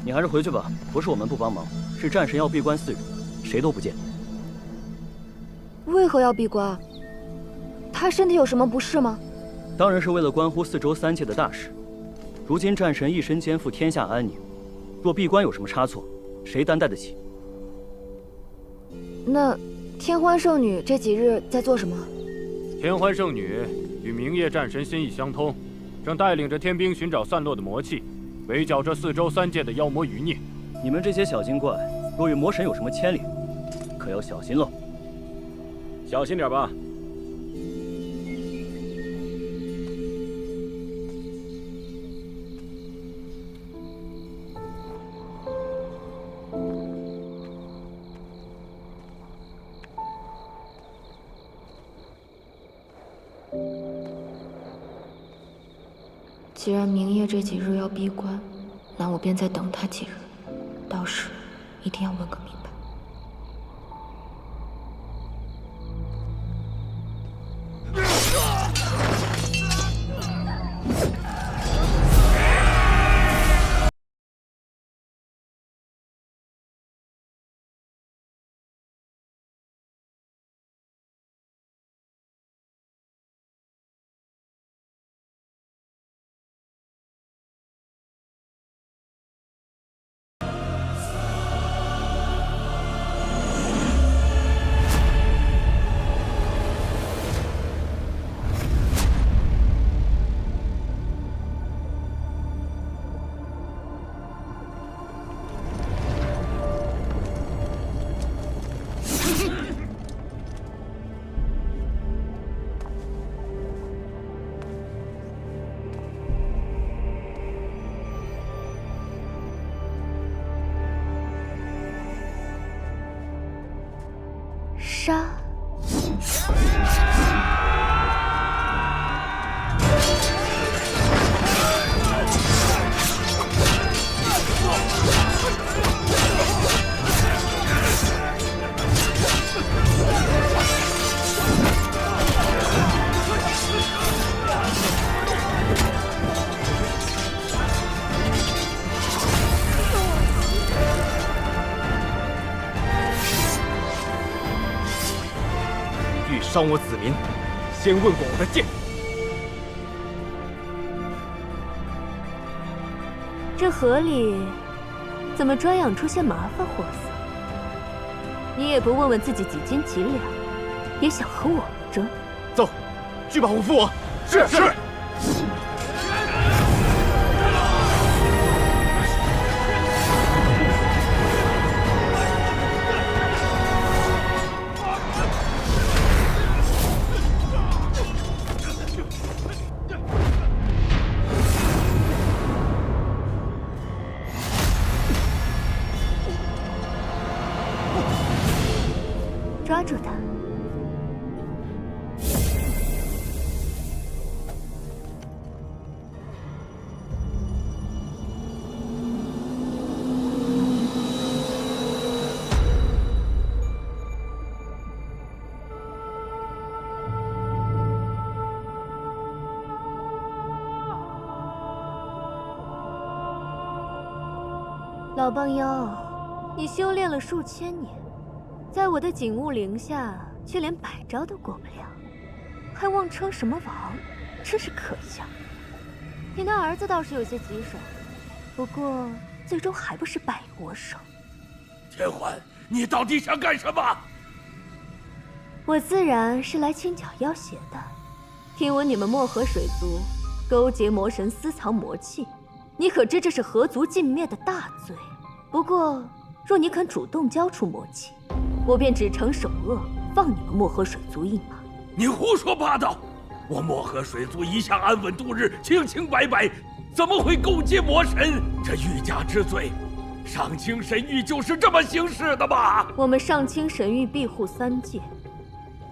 你还是回去吧，不是我们不帮忙，是战神要闭关4日，谁都不见。为何要闭关？他身体有什么不适吗？当然是为了关乎4州3界的大事。如今战神一身肩负天下安宁，若闭关有什么差错，谁担待得起？那天欢圣女这几日在做什么？天欢圣女与明夜战神心意相通，正带领着天兵寻找散落的魔气，围剿这4州3界的妖魔余孽。你们这些小精怪，若与魔神有什么牵连，可要小心喽。小心点吧。既然明夜这几日要闭关，那我便再等他几日，到时一定要问个明白。杀！伤我子民，先问过我的剑。这河里怎么专养出些麻烦货色？你也不问问自己几斤几两，也想和我争？走，去把护扶我。是。抓住他！老帮妖，你修炼了数千年。在我的景物陵下，却连百招都过不了，还妄称什么王，真是可笑。你那儿子倒是有些棘手，不过最终还不是败于我手。天环，你到底想干什么？我自然是来清剿妖邪的。听闻你们漠河水族勾结魔神，私藏魔器，你可知这是河族尽灭的大罪？不过，若你肯主动交出魔器，我便只惩首恶，放你们漠河水族一马。你胡说八道！我漠河水族一向安稳度日，清清白白，怎么会勾结魔神？这欲加之罪，上清神域就是这么行事的吗？我们上清神域庇护三界，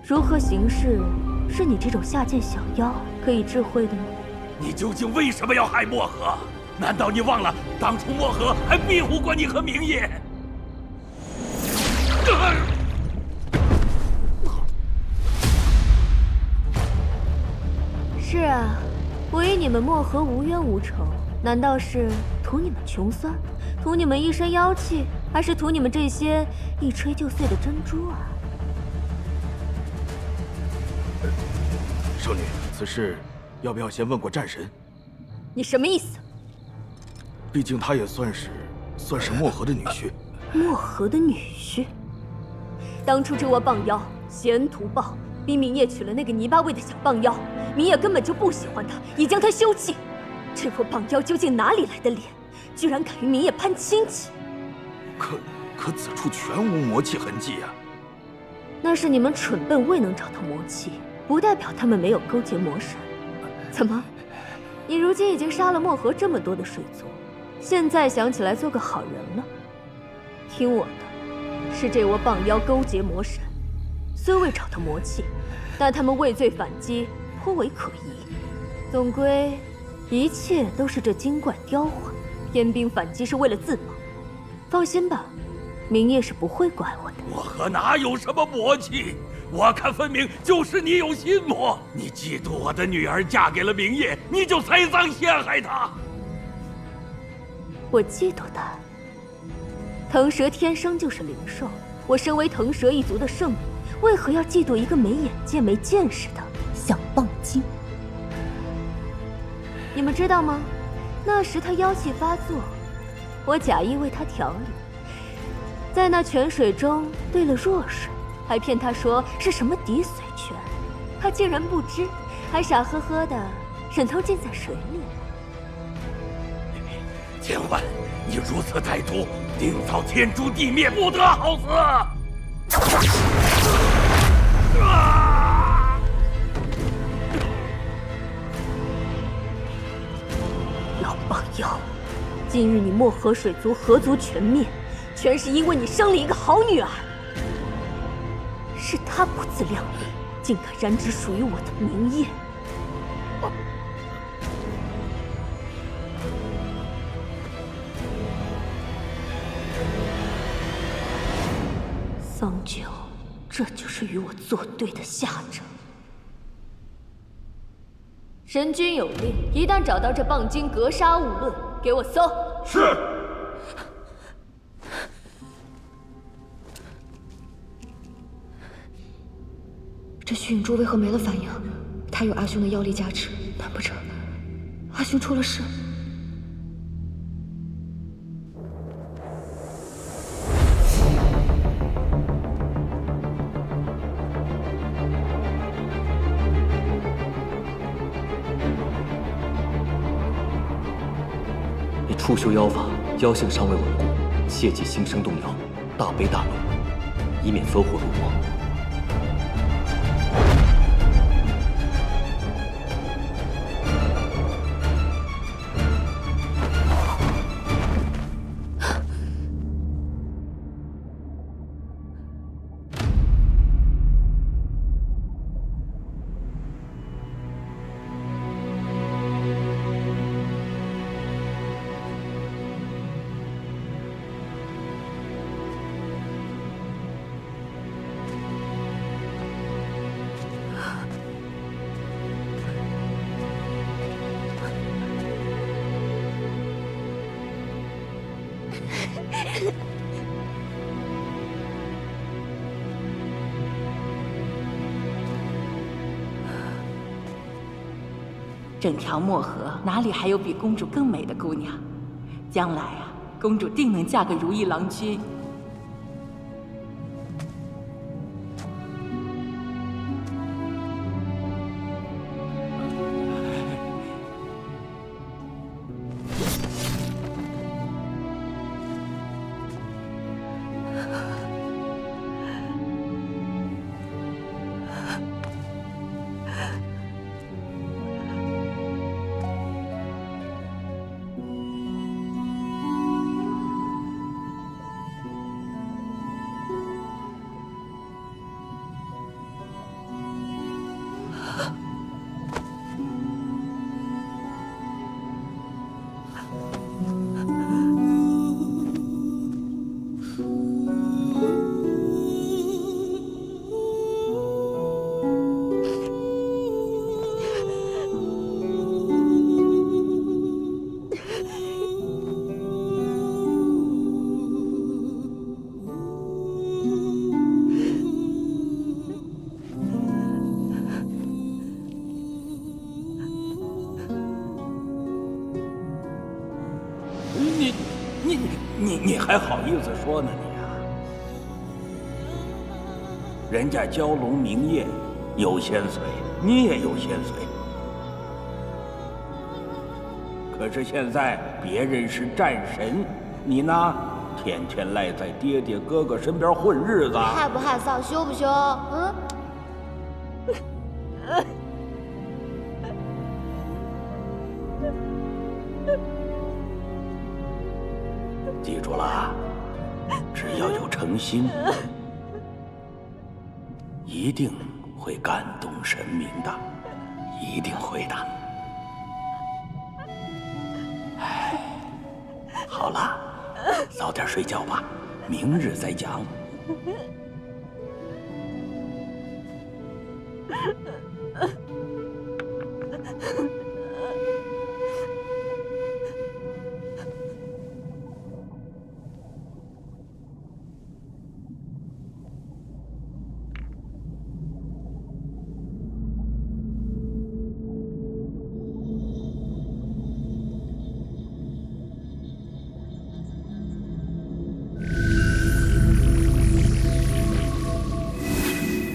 如何行事，是你这种下贱小妖可以智慧的吗？你究竟为什么要害漠河？难道你忘了当初漠河还庇护过你和明夜？是啊，我与你们漠河无冤无仇，难道是图你们穷酸，图你们一身妖气，还是图你们这些一吹就碎的珍珠啊？圣女，此事要不要先问过战神？你什么意思？毕竟他也算是漠河的女婿。漠河的女婿？当初这窝棒妖嫌图报，逼明夜娶了那个泥巴味的小棒妖，明夜根本就不喜欢他，已将他休弃。这窝棒妖究竟哪里来的脸，居然敢与明夜攀亲戚？可此处全无魔气痕迹啊！那是你们蠢笨未能找到魔气，不代表他们没有勾结魔神。怎么，你如今已经杀了漠河这么多的水族，现在想起来做个好人了？听我的，是这窝棒妖勾结魔神，虽未找到魔气，但他们畏罪反击，颇为可疑。总归一切都是这精怪雕化。天兵反击是为了自保。放心吧，明夜是不会怪我的。我和哪有什么魔气？我看分明就是你有心魔。你嫉妒我的女儿嫁给了明夜，你就栽赃陷害她。我嫉妒他。腾蛇天生就是灵兽，我身为腾蛇一族的圣女，为何要嫉妒一个没眼界、没见识的小棒精？你们知道吗？那时他妖气发作，我假意为他调理，在那泉水中兑了弱水，还骗他说是什么滴髓泉，他竟然不知，还傻呵呵的忍头浸在水里。千万，你如此歹毒，定遭天诛地灭，不得好死！老棒妖，今日你漠河水族河族全灭，全是因为你生了一个好女儿。是她不自量力，竟敢染指属于我的明夜。桑九，这就是与我作对的下场。神君有令，一旦找到这棒精，格杀勿论，给我搜。是。这虚影珠为何没了反应？他有阿兄的妖力加持，难不成阿兄出了事？初修妖法，妖性尚未稳固，切忌心生动摇，大悲大怒，以免走火入魔。整条漠河哪里还有比公主更美的姑娘？将来啊，公主定能嫁个如意郎君。你还好意思说呢你啊？人家蛟龙明夜有仙髓，你也有仙髓，可是现在别人是战神，你呢，天天赖在爹爹哥哥身边混日子，害不害臊，羞不羞？嗯。记住了，只要有诚心，一定会感动神明的，一定会的。好了，早点睡觉吧，明日再讲。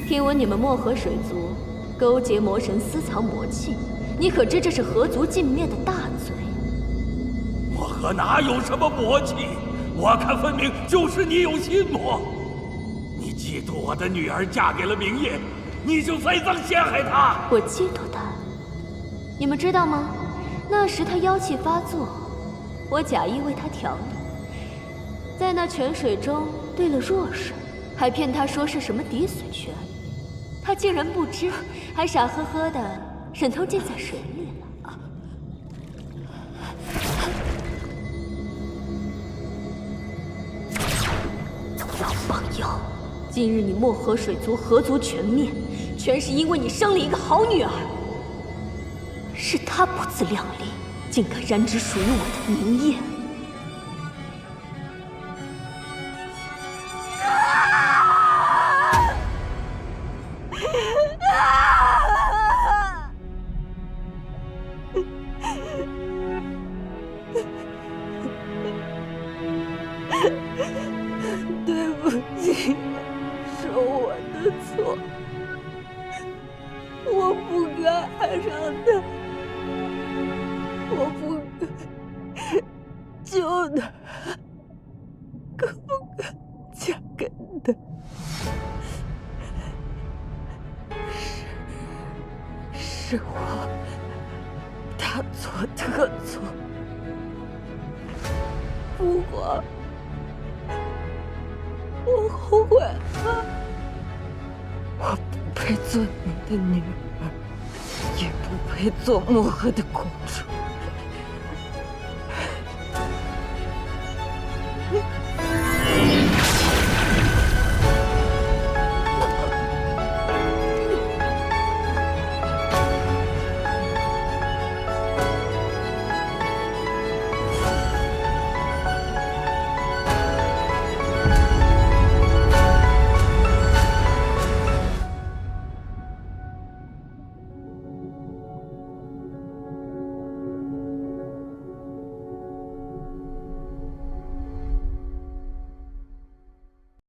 听闻你们漠河水族勾结魔神，私藏魔器，你可知这是河族尽灭的大罪？漠河哪有什么魔气？我看分明就是你有心魔。你嫉妒我的女儿嫁给了明夜，你就栽赃陷害她。我嫉妒她？你们知道吗？那时她妖气发作，我假意为她调理，在那泉水中兑了弱水，还骗她说是什么滴水泉。他竟然不知，还傻呵呵的忍头浸在水里了。走妖帮妖！今日你漠河水族河族全灭，全是因为你生了一个好女儿。是她不自量力，竟敢染指属于我的明夜。对不起，是我的错，我不该爱上他，我不该救他，更不该嫁给他。是我大错特错，父皇，我后悔了。我不配做你的女儿，也不配做漠河的公主。